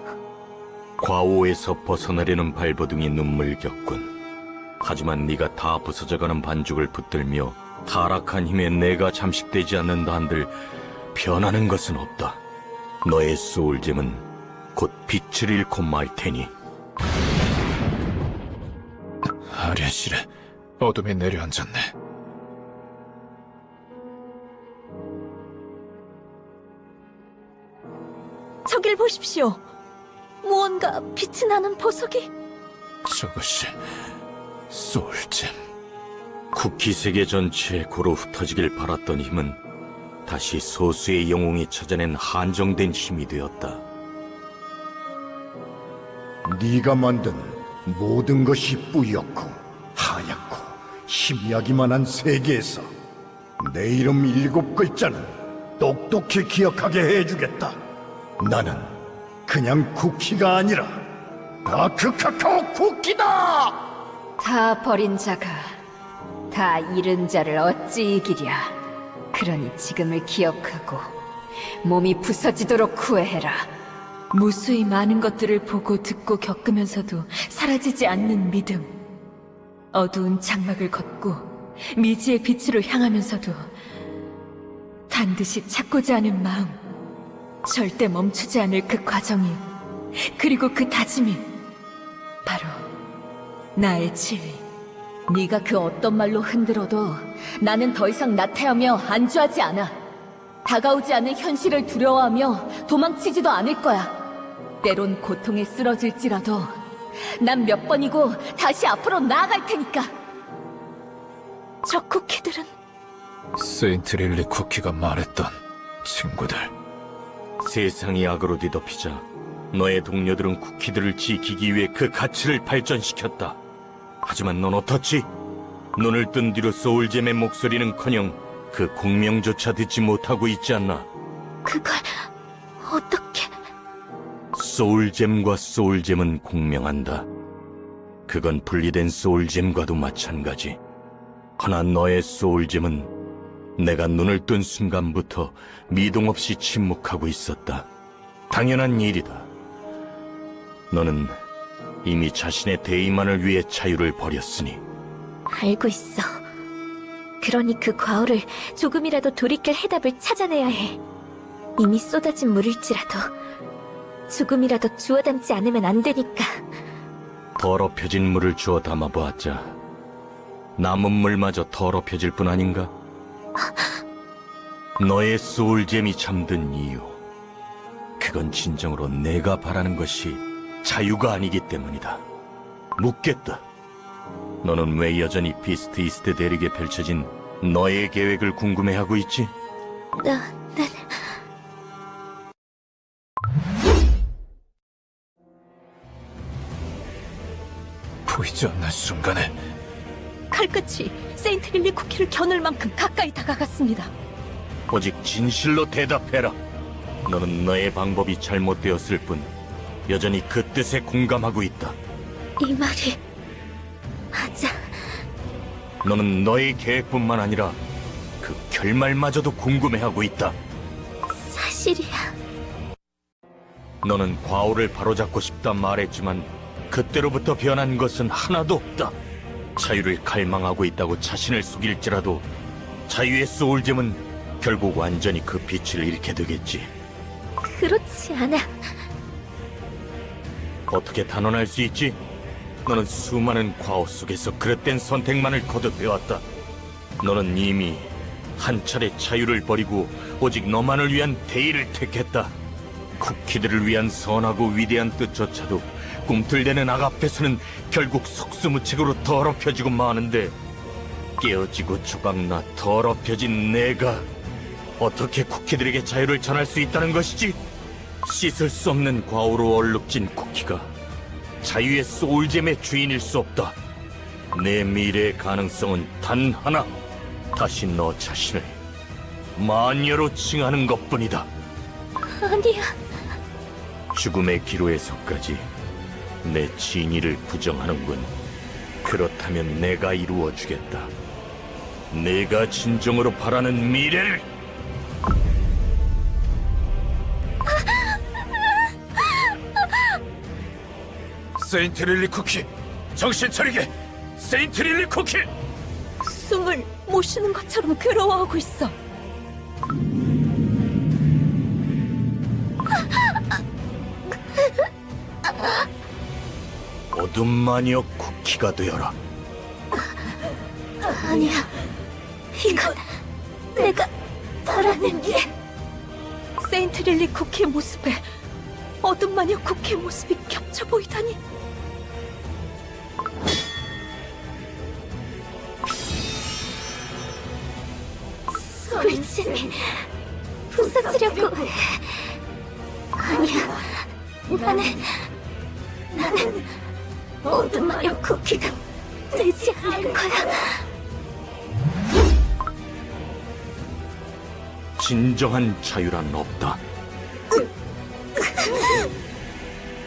과오에서 벗어나려는 발버둥이 눈물겼군. 하지만 네가 다 부서져가는 반죽을 붙들며 타락한 힘에 내가 잠식되지 않는다 한들 변하는 것은 없다. 너의 소울잼은 곧 빛을 잃고 말 테니. 아련실에 어둠이 내려앉았네. 저길 보십시오. 무언가 빛이 나는 보석이. 저것이 소울잼. 쿠키 세계 전체에 고루 흩어지길 바랐던 힘은 다시 소수의 영웅이 찾아낸 한정된 힘이 되었다. 네가 만든 모든 것이 뿌옇고 하얗고 희미하기만 한 세계에서 내 이름 7글자는 똑똑히 기억하게 해주겠다. 나는 그냥 쿠키가 아니라 다크 카카오 쿠키다! 다 버린 자가 다 잃은 자를 어찌 이기랴. 그러니 지금을 기억하고 몸이 부서지도록 후회해라. 무수히 많은 것들을 보고 듣고 겪으면서도 사라지지 않는 믿음. 어두운 장막을 걷고 미지의 빛으로 향하면서도 반드시 찾고자 하는 마음. 절대 멈추지 않을 그 과정이, 그리고 그 다짐이 바로 나의 진리. 네가 그 어떤 말로 흔들어도 나는 더 이상 나태하며 안주하지 않아. 다가오지 않은 현실을 두려워하며 도망치지도 않을 거야. 때론 고통에 쓰러질지라도 난 몇 번이고 다시 앞으로 나아갈 테니까. 저 쿠키들은 세인트 릴리 쿠키가 말했던 친구들. 세상이 악으로 뒤덮이자 너의 동료들은 쿠키들을 지키기 위해 그 가치를 발전시켰다. 하지만 넌 어떻지? 눈을 뜬 뒤로 소울잼의 목소리는커녕 그 공명조차 듣지 못하고 있지 않나? 그걸 어떻게... 소울잼과 소울잼은 공명한다. 그건 분리된 소울잼과도 마찬가지. 허나 너의 소울잼은 내가 눈을 뜬 순간부터 미동 없이 침묵하고 있었다. 당연한 일이다. 너는 이미 자신의 대의만을 위해 자유를 버렸으니. 알고 있어. 그러니 그 과오를 조금이라도 돌이킬 해답을 찾아내야 해. 이미 쏟아진 물일지라도 조금이라도 주워 담지 않으면 안 되니까. 더럽혀진 물을 주워 담아보았자 남은 물마저 더럽혀질 뿐 아닌가? 너의 소울잼이 잠든 이유, 그건 진정으로 내가 바라는 것이 자유가 아니기 때문이다. 묻겠다. 너는 왜 여전히 비스트 이스트 대륙에 펼쳐진 너의 계획을 궁금해하고 있지? 난... 보이지 않는 순간에 칼끝이 세인트 릴리 쿠키를 겨눌 만큼 가까이 다가갔습니다. 오직 진실로 대답해라. 너는 너의 방법이 잘못되었을 뿐 여전히 그 뜻에 공감하고 있다. 이 말이... 맞아. 너는 너의 계획뿐만 아니라 그 결말마저도 궁금해하고 있다. 사실이야. 너는 과오를 바로잡고 싶다 말했지만 그때로부터 변한 것은 하나도 없다. 자유를 갈망하고 있다고 자신을 속일지라도 자유의 소울잼은 결국 완전히 그 빛을 잃게 되겠지. 그렇지 않아. 어떻게 단언할 수 있지? 너는 수많은 과오 속에서 그릇된 선택만을 거듭해왔다. 너는 이미 한 차례 자유를 버리고 오직 너만을 위한 대의를 택했다. 쿠키들을 위한 선하고 위대한 뜻조차도 꿈틀대는 악 앞에서는 결국 속수무책으로 더럽혀지고 마는데, 깨어지고 조각나 더럽혀진 내가 어떻게 쿠키들에게 자유를 전할 수 있다는 것이지? 씻을 수 없는 과오로 얼룩진 쿠키가 자유의 소울잼의 주인일 수 없다. 내 미래의 가능성은 단 하나. 다시 너 자신을 마녀로 칭하는 것뿐이다. 아니야. 죽음의 기로에서까지 내 진의를 부정하는군. 그렇다면 내가 이루어주겠다. 내가 진정으로 바라는 미래를. 세인트 릴리 쿠키, 정신 차리게! 세인트 릴리 쿠키! 숨을 못 쉬는 것처럼 괴로워하고 있어. 어둠 마녀 쿠키가 되어라. 아니야. 이건 내가 바라는 게... 세인트 릴리 쿠키의 모습에 어둠 마녀 쿠키의 모습이 겹쳐 보이다니. 소울잼이 부서지려고 해. 아니야. 나는 모두 마력 쿠키가 되지 않을 거야. 진정한 자유란 없다.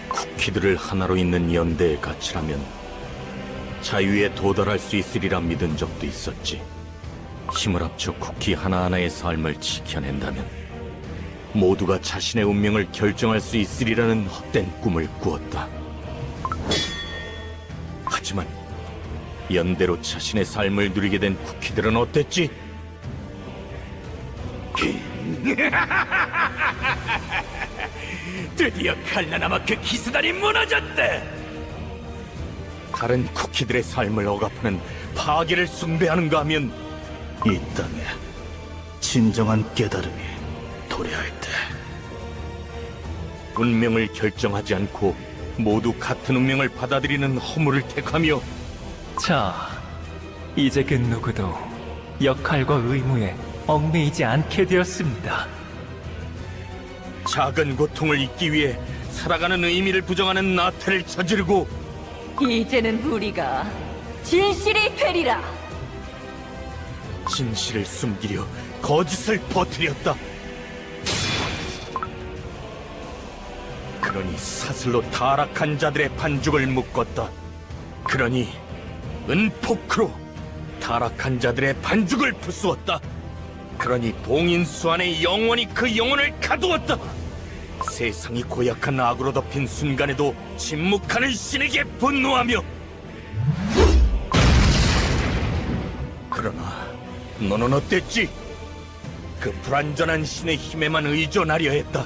쿠키들을 하나로 잇는 연대의 가치라면 자유에 도달할 수 있으리라 믿은 적도 있었지. 힘을 합쳐 쿠키 하나하나의 삶을 지켜낸다면 모두가 자신의 운명을 결정할 수 있으리라는 헛된 꿈을 꾸었다. 하지만 연대로 자신의 삶을 누리게 된 쿠키들은 어땠지? 드디어 칼라나마크 기수단이 무너졌다. 다른 쿠키들의 삶을 억압하는 파괴를 숭배하는가 하면 이 땅에 진정한 깨달음이 도래할 때 운명을 결정하지 않고 모두 같은 운명을 받아들이는 허물을 택하며 자, 이제 그 누구도 역할과 의무에 얽매이지 않게 되었습니다. 작은 고통을 잊기 위해 살아가는 의미를 부정하는 나태를 저지르고 이제는 우리가 진실이 되리라. 진실을 숨기려 거짓을 퍼뜨렸다. 그러니 사슬로 타락한 자들의 반죽을 묶었다. 그러니 은포크로 타락한 자들의 반죽을 부수었다. 그러니 봉인수 안에 영원히 그 영혼을 가두었다. 세상이 고약한 악으로 덮인 순간에도 침묵하는 신에게 분노하며 그러나 너는 어땠지? 그 불완전한 신의 힘에만 의존하려 했다.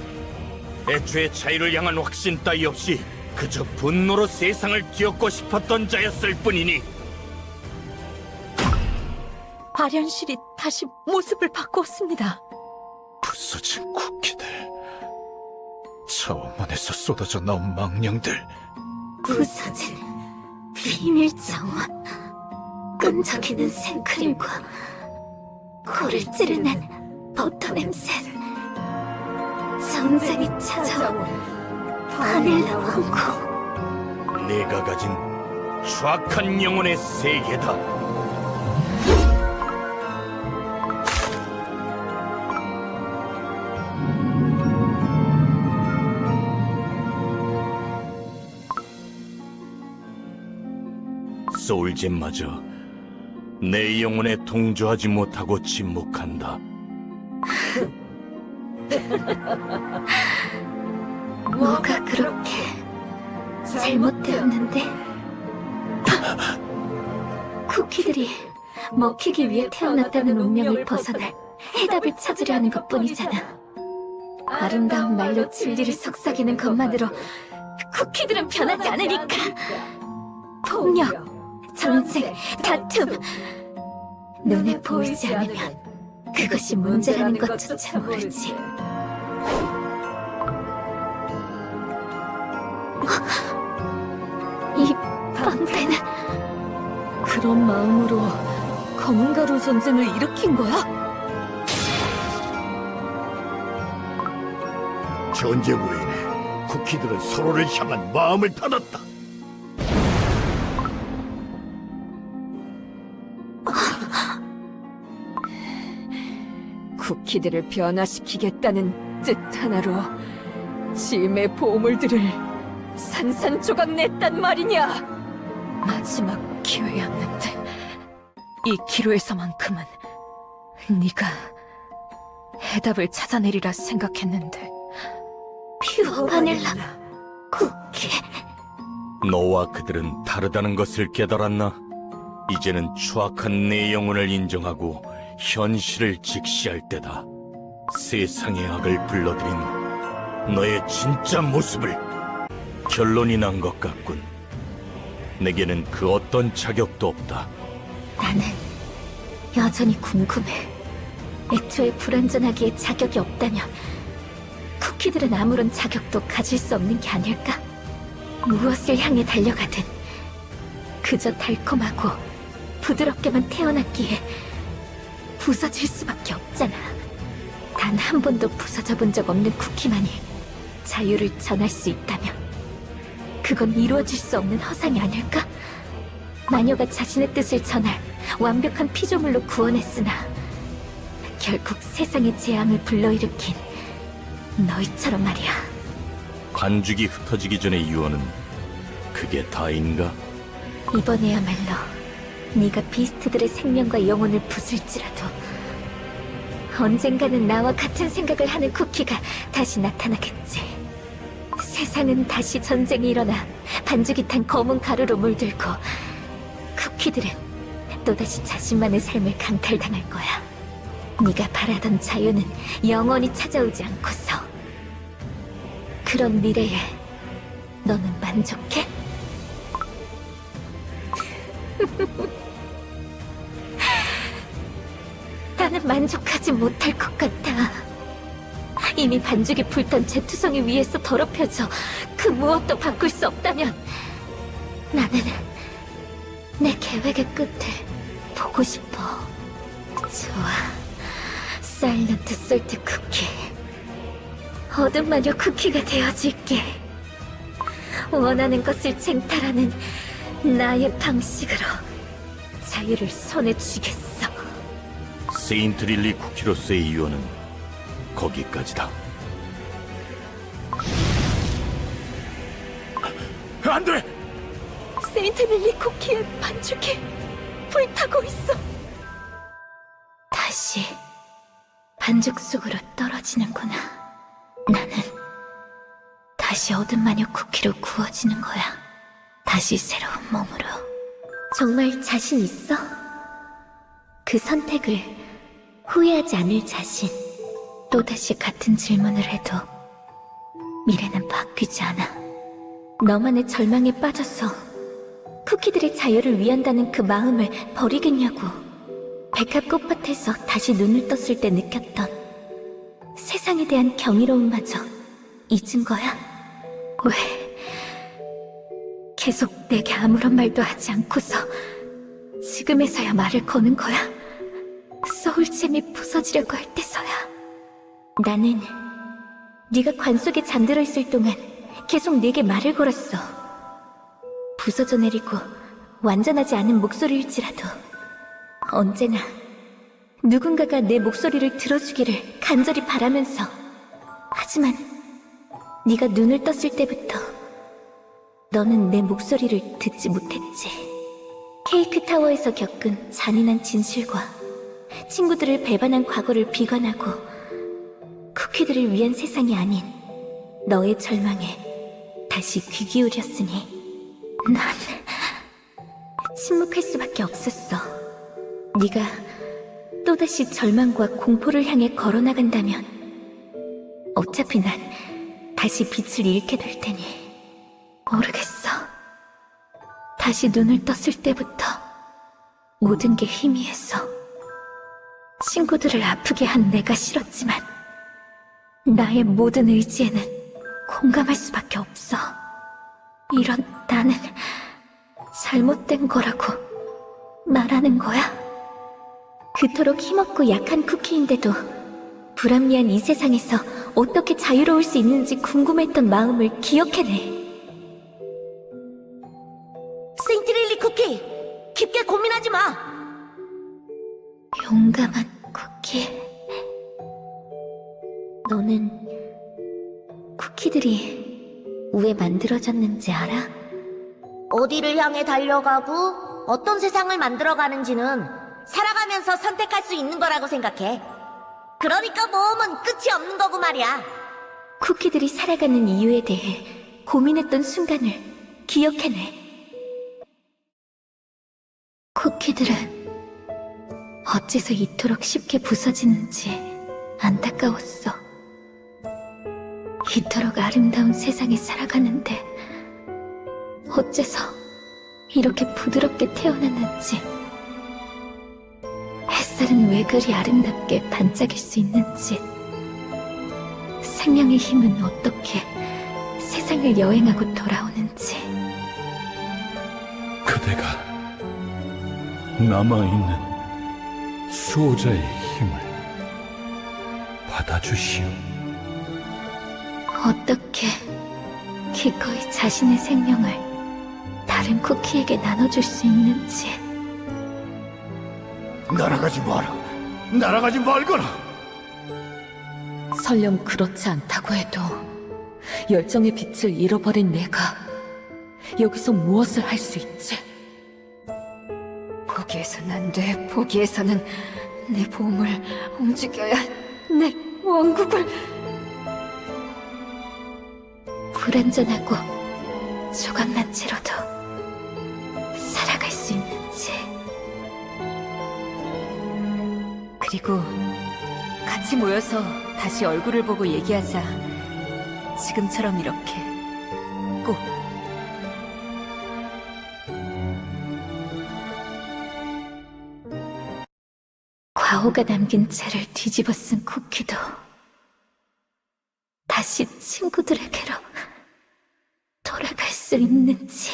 애초에 자유를 향한 확신 따위 없이 그저 분노로 세상을 뒤엎고 싶었던 자였을 뿐이니 아련실이 다시 모습을 바꾸었습니다. 부서진 쿠키들, 차원문에서 쏟아져 나온 망령들. 부서진 비밀 정원, 끈적이는 생크림과 코를 찌르는 버터 냄새, 전쟁이 찾아온 바닐라 왕국. 내가 가진 추악한 영혼의 세계다. 소울잼마저 내 영혼에 동조하지 못하고 침묵한다. 뭐가 그렇게 잘못되었는데? 쿠키들이 먹히기 위해 태어났다는 운명을 벗어날 해답을 찾으려 하는 것뿐이잖아. 아름다운 말로 진리를 속삭이는 것만으로 쿠키들은 변하지 않으니까. 폭력, 전쟁, 다툼. 눈에 보이지 않으면 그것이 문제라는 것조차 모르지. 이 방패는 그런 마음으로 검은 가루 전쟁을 일으킨 거야? 전쟁으로 인해 쿠키들은 서로를 향한 마음을 닫았다. 쿠키들을 변화시키겠다는 뜻 하나로 짐의 보물들을 산산조각 냈단 말이냐? 마지막 기회였는데 이 기로에서만큼은 네가 해답을 찾아내리라 생각했는데 퓨어 바닐라 쿠키. 너와 그들은 다르다는 것을 깨달았나? 이제는 추악한 내 영혼을 인정하고 현실을 직시할 때다. 세상의 악을 불러들인 너의 진짜 모습을. 결론이 난 것 같군. 내게는 그 어떤 자격도 없다. 나는 여전히 궁금해. 애초에 불완전하기에 자격이 없다면 쿠키들은 아무런 자격도 가질 수 없는 게 아닐까? 무엇을 향해 달려가든 그저 달콤하고 부드럽게만 태어났기에 부서질 수밖에 없잖아. 단 한 번도 부서져 본 적 없는 쿠키만이 자유를 전할 수 있다면 그건 이루어질 수 없는 허상이 아닐까? 마녀가 자신의 뜻을 전할 완벽한 피조물로 구원했으나 결국 세상의 재앙을 불러일으킨 너희처럼 말이야. 반죽이 흩어지기 전의 유언은 그게 다인가? 이번에야말로 네가 비스트들의 생명과 영혼을 부술지라도 언젠가는 나와 같은 생각을 하는 쿠키가 다시 나타나겠지. 세상은 다시 전쟁이 일어나 반죽이 탄 검은 가루로 물들고 쿠키들은 또다시 자신만의 삶을 강탈당할 거야. 네가 바라던 자유는 영원히 찾아오지 않고서. 그런 미래에 너는 만족해? 나는 만족하지 못할 것 같아. 이미 반죽이 불던 제투성이 위에서 더럽혀져 그 무엇도 바꿀 수 없다면 나는 내 계획의 끝을 보고 싶어. 좋아. 사일런트 솔트 쿠키. 어둠 마녀 쿠키가 되어줄게. 원하는 것을 쟁탈하는 나의 방식으로 자유를 손에 쥐겠어. 세인트 릴리 쿠키로서의 유언은 거기까지다. 안 돼! 세인트 릴리 쿠키의 반죽이 불타고 있어. 다시 반죽 속으로 떨어지는구나. 나는 다시 어둠 마녀 쿠키로 구워지는 거야. 다시 새로운 몸으로. 정말 자신 있어? 그 선택을 후회하지 않을 자신. 또다시 같은 질문을 해도 미래는 바뀌지 않아. 너만의 절망에 빠져서 쿠키들의 자유를 위한다는 그 마음을 버리겠냐고. 백합 꽃밭에서 다시 눈을 떴을 때 느꼈던 세상에 대한 경이로움마저 잊은 거야? 왜 계속 내게 아무런 말도 하지 않고서 지금에서야 말을 거는 거야? 소울잼이 부서지려고 할 때서야. 나는 네가 관 속에 잠들어 있을 동안 계속 네게 말을 걸었어. 부서져 내리고 완전하지 않은 목소리일지라도 언제나 누군가가 내 목소리를 들어주기를 간절히 바라면서. 하지만 네가 눈을 떴을 때부터 너는 내 목소리를 듣지 못했지. 케이크 타워에서 겪은 잔인한 진실과 친구들을 배반한 과거를 비관하고 쿠키들을 위한 세상이 아닌 너의 절망에 다시 귀 기울였으니 난 침묵할 수밖에 없었어. 네가 또다시 절망과 공포를 향해 걸어나간다면 어차피 난 다시 빛을 잃게 될 테니 모르겠어. 다시 눈을 떴을 때부터 모든 게 희미해서 친구들을 아프게 한 내가 싫었지만 나의 모든 의지에는 공감할 수밖에 없어. 이런 나는 잘못된 거라고 말하는 거야. 그토록 힘없고 약한 쿠키인데도 불합리한 이 세상에서 어떻게 자유로울 수 있는지 궁금했던 마음을 기억해내. 세인트릴리 쿠키, 깊게 고민하지 마. 용감한 쿠키. 너는 쿠키들이 왜 만들어졌는지 알아? 어디를 향해 달려가고 어떤 세상을 만들어가는지는 살아가면서 선택할 수 있는 거라고 생각해. 그러니까 모험은 끝이 없는 거고 말이야. 쿠키들이 살아가는 이유에 대해 고민했던 순간을 기억해내. 쿠키들은 어째서 이토록 쉽게 부서지는지 안타까웠어. 이토록 아름다운 세상에 살아가는데 어째서 이렇게 부드럽게 태어났는지, 햇살은 왜 그리 아름답게 반짝일 수 있는지, 생명의 힘은 어떻게 세상을 여행하고 돌아오는지. 그대가 남아있는 수호자의 힘을 받아주시오. 어떻게 기꺼이 자신의 생명을 다른 쿠키에게 나눠줄 수 있는지. 날아가지 마라. 날아가지 말거라. 설령 그렇지 않다고 해도 열정의 빛을 잃어버린 내가 여기서 무엇을 할 수 있지? 포기해서는 안 돼. 포기해서는 내 보험을 움직여야 내 왕국을. 불완전하고 조각난 채로도 살아갈 수 있는지. 그리고 같이 모여서 다시 얼굴을 보고 얘기하자. 지금처럼 이렇게 꼭. 과오가 남긴 채를 뒤집어 쓴 쿠키도 다시 친구들에게로 돌아갈 수 있는지.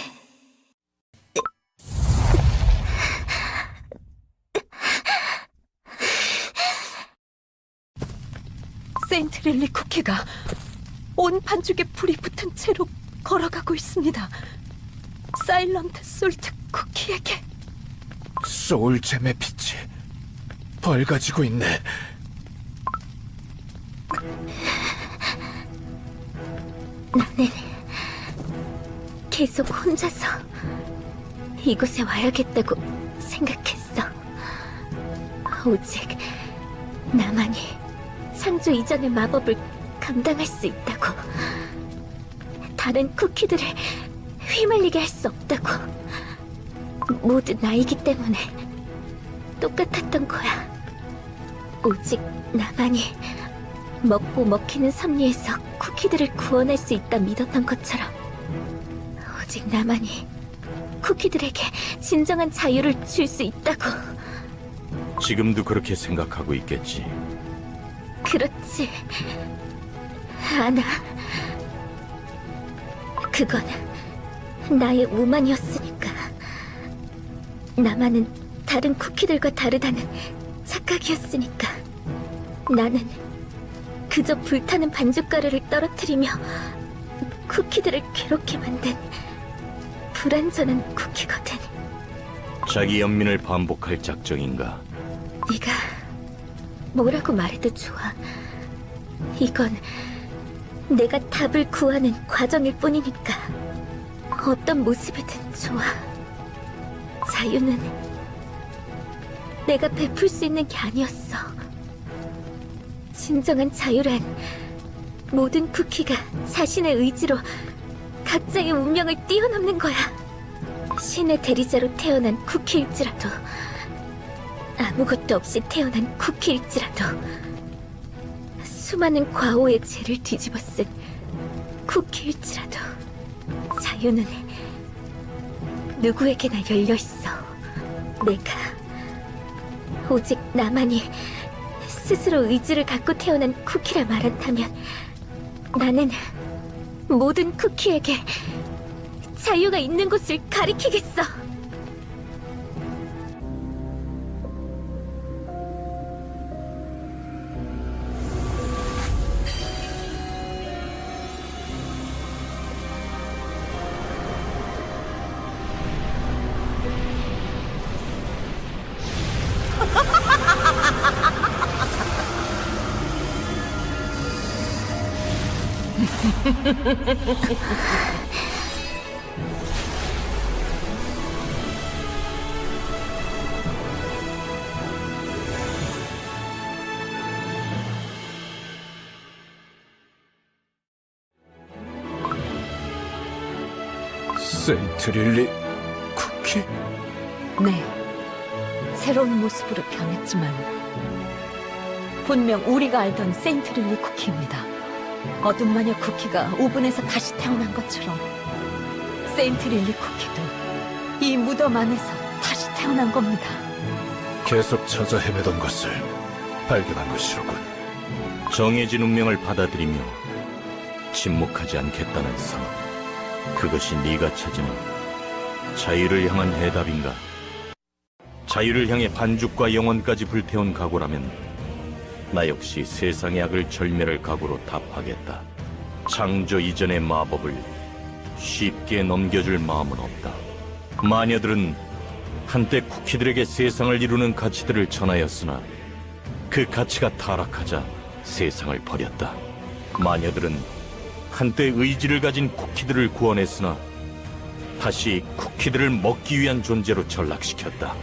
세인트릴리 쿠키가 온 반죽에 불이 붙은 채로 걸어가고 있습니다. 사일런트 솔트 쿠키에게. 소울잼의 빛이 밝아지고 있네. 나는 계속 혼자서 이곳에 와야겠다고 생각했어. 오직 나만이 창조 이전의 마법을 감당할 수 있다고. 다른 쿠키들을 휘말리게 할 수 없다고. 모두 나이기 때문에 똑같았던 거야. 오직 나만이 먹고 먹히는 섭리에서 쿠키들을 구원할 수 있다 믿었던 것처럼, 오직 나만이 쿠키들에게 진정한 자유를 줄 수 있다고. 지금도 그렇게 생각하고 있겠지. 그렇지 않아. 그건 나의 오만이었으니까. 나만은 다른 쿠키들과 다르다는 착각이었으니까. 나는 그저 불타는 반죽가루를 떨어뜨리며 쿠키들을 괴롭게 만든 불완전한 쿠키거든. 자기 연민을 반복할 작정인가? 네가 뭐라고 말해도 좋아. 이건 내가 답을 구하는 과정일 뿐이니까. 어떤 모습이든 좋아. 자유는 내가 베풀 수 있는 게 아니었어. 진정한 자유란 모든 쿠키가 자신의 의지로 각자의 운명을 뛰어넘는 거야. 신의 대리자로 태어난 쿠키일지라도, 아무것도 없이 태어난 쿠키일지라도, 수많은 과오의 죄를 뒤집어 쓴 쿠키일지라도, 자유는 누구에게나 열려있어. 내가 오직 나만이 스스로 의지를 갖고 태어난 쿠키라 말한다면, 나는 모든 쿠키에게 자유가 있는 곳을 가리키겠어. 세인트릴리 쿠키? 네, 새로운 모습으로 변했지만 분명 우리가 알던 세인트릴리 쿠키입니다. 어둠 마녀 쿠키가 오븐에서 다시 태어난 것처럼 세인트릴리 쿠키도 이 무덤 안에서 다시 태어난 겁니다. 계속 찾아 헤매던 것을 발견한 것이로군. 정해진 운명을 받아들이며 침묵하지 않겠다는 선언. 그것이 네가 찾은 자유를 향한 해답인가? 자유를 향해 반죽과 영혼까지 불태운 각오라면 나 역시 세상의 악을 절멸할 각오로 답하겠다. 창조 이전의 마법을 쉽게 넘겨줄 마음은 없다. 마녀들은 한때 쿠키들에게 세상을 이루는 가치들을 전하였으나 그 가치가 타락하자 세상을 버렸다. 마녀들은 한때 의지를 가진 쿠키들을 구원했으나 다시 쿠키들을 먹기 위한 존재로 전락시켰다.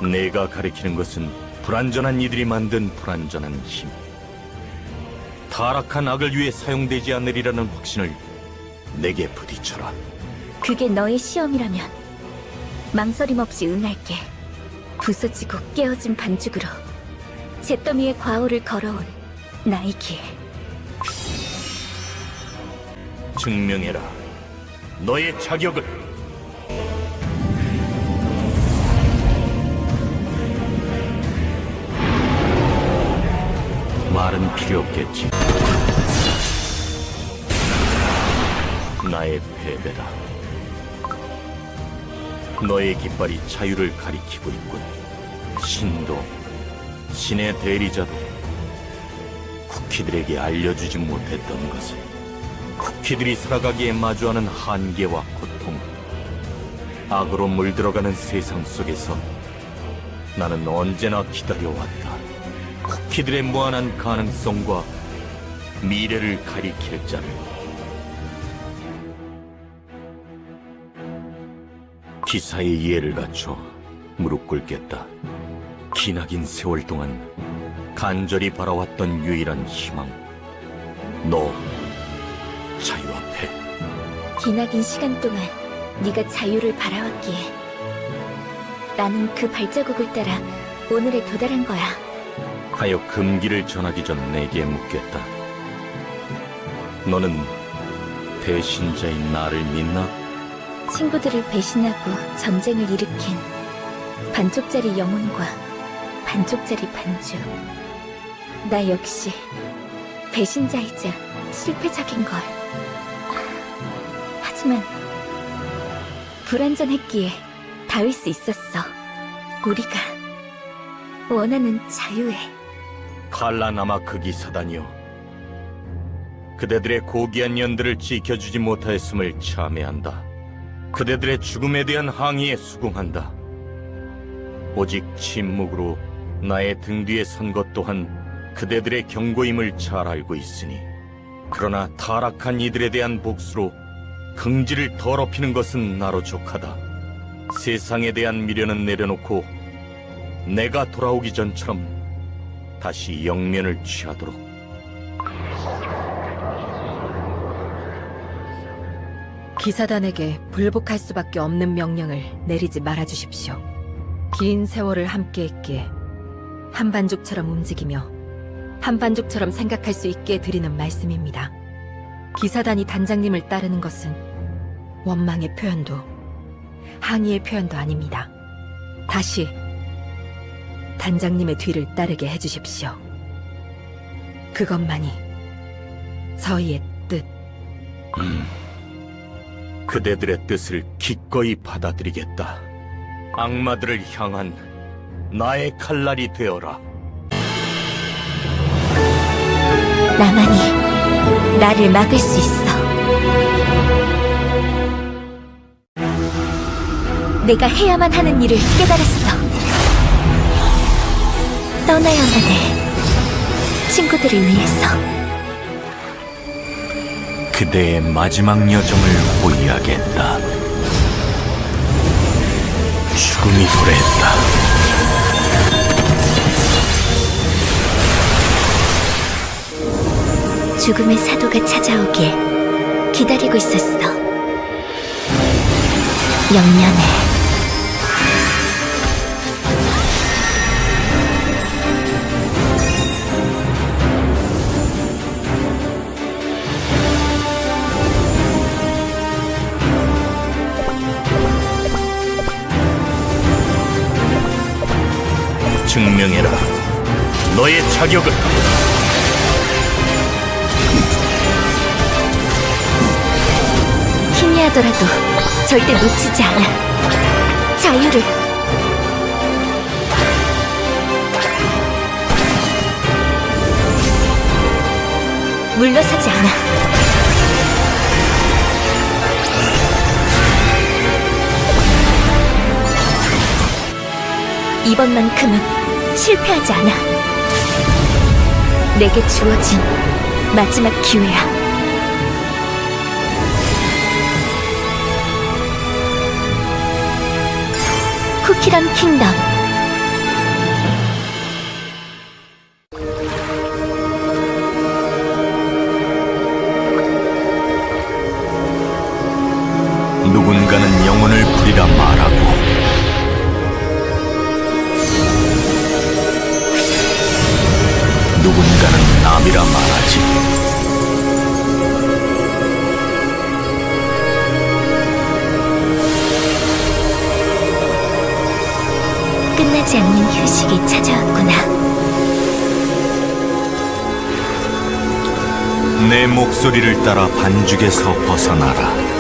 내가 가리키는 것은 불완전한 이들이 만든 불완전한 힘. 타락한 악을 위해 사용되지 않으리라는 확신을 내게 부딪혀라. 그게 너의 시험이라면 망설임 없이 응할게. 부서지고 깨어진 반죽으로 잿더미의 과오를 걸어온 나의 길. 증명해라. 너의 자격을. 말은 필요 없겠지. 나의 패배다. 너의 깃발이 자유를 가리키고 있군. 신도, 신의 대리자도 쿠키들에게 알려주지 못했던 것을. 쿠키들이 살아가기에 마주하는 한계와 고통, 악으로 물들어가는 세상 속에서 나는 언제나 기다려왔다. 쿠키들의 무한한 가능성과 미래를 가리킬 자를. 기사의 이해를 갖춰 무릎 꿇겠다. 기나긴 세월 동안 간절히 바라왔던 유일한 희망, 너 자유 앞에. 기나긴 시간 동안 네가 자유를 바라왔기에 나는 그 발자국을 따라 오늘에 도달한 거야. 하여 금기를 전하기 전 내게 묻겠다. 너는 배신자인 나를 믿나? 친구들을 배신하고 전쟁을 일으킨 반쪽짜리 영혼과 반쪽짜리 반죽. 나 역시 배신자이자 실패작인 걸. 하지만 불완전했기에 닿을 수 있었어. 우리가 원하는 자유에. 칼라나마 그 기사단이여, 그대들의 고귀한 연들을 지켜주지 못하였음을 참회한다. 그대들의 죽음에 대한 항의에 수긍한다. 오직 침묵으로 나의 등 뒤에 선 것 또한 그대들의 경고임을 잘 알고 있으니, 그러나 타락한 이들에 대한 복수로 긍지를 더럽히는 것은 나로 족하다. 세상에 대한 미련은 내려놓고 내가 돌아오기 전처럼 다시 영면을 취하도록. 기사단에게 불복할 수밖에 없는 명령을 내리지 말아주십시오. 긴 세월을 함께했기에 한반죽처럼 움직이며 한반죽처럼 생각할 수 있게 드리는 말씀입니다. 기사단이 단장님을 따르는 것은 원망의 표현도 항의의 표현도 아닙니다. 다시 단장님의 뒤를 따르게 해주십시오. 그것만이 저희의 뜻. 그대들의 뜻을 기꺼이 받아들이겠다. 악마들을 향한 나의 칼날이 되어라. 나만이 나를 막을 수 있어. 내가 해야만 하는 일을 깨달았어. 떠나야만 해. 친구들을 위해서. 그대의 마지막 여정을 호위하겠다. 죽음이 도래했다. 죽음의 사도가 찾아오길 기다리고 있었어. 영면에. 증명해라. 너의 자격을. 희미하더라도 절대 놓치지 않아. 자유를. 물러서지 않아. 이번만큼은 실패하지 않아. 내게 주어진 마지막 기회야. 쿠키런 킹덤. 누군가는 영혼을 부리라 말하고 누군가는 남이라 말하지. 끝나지 않는 휴식이 찾아왔구나. 내 목소리를 따라 반죽에서 벗어나라.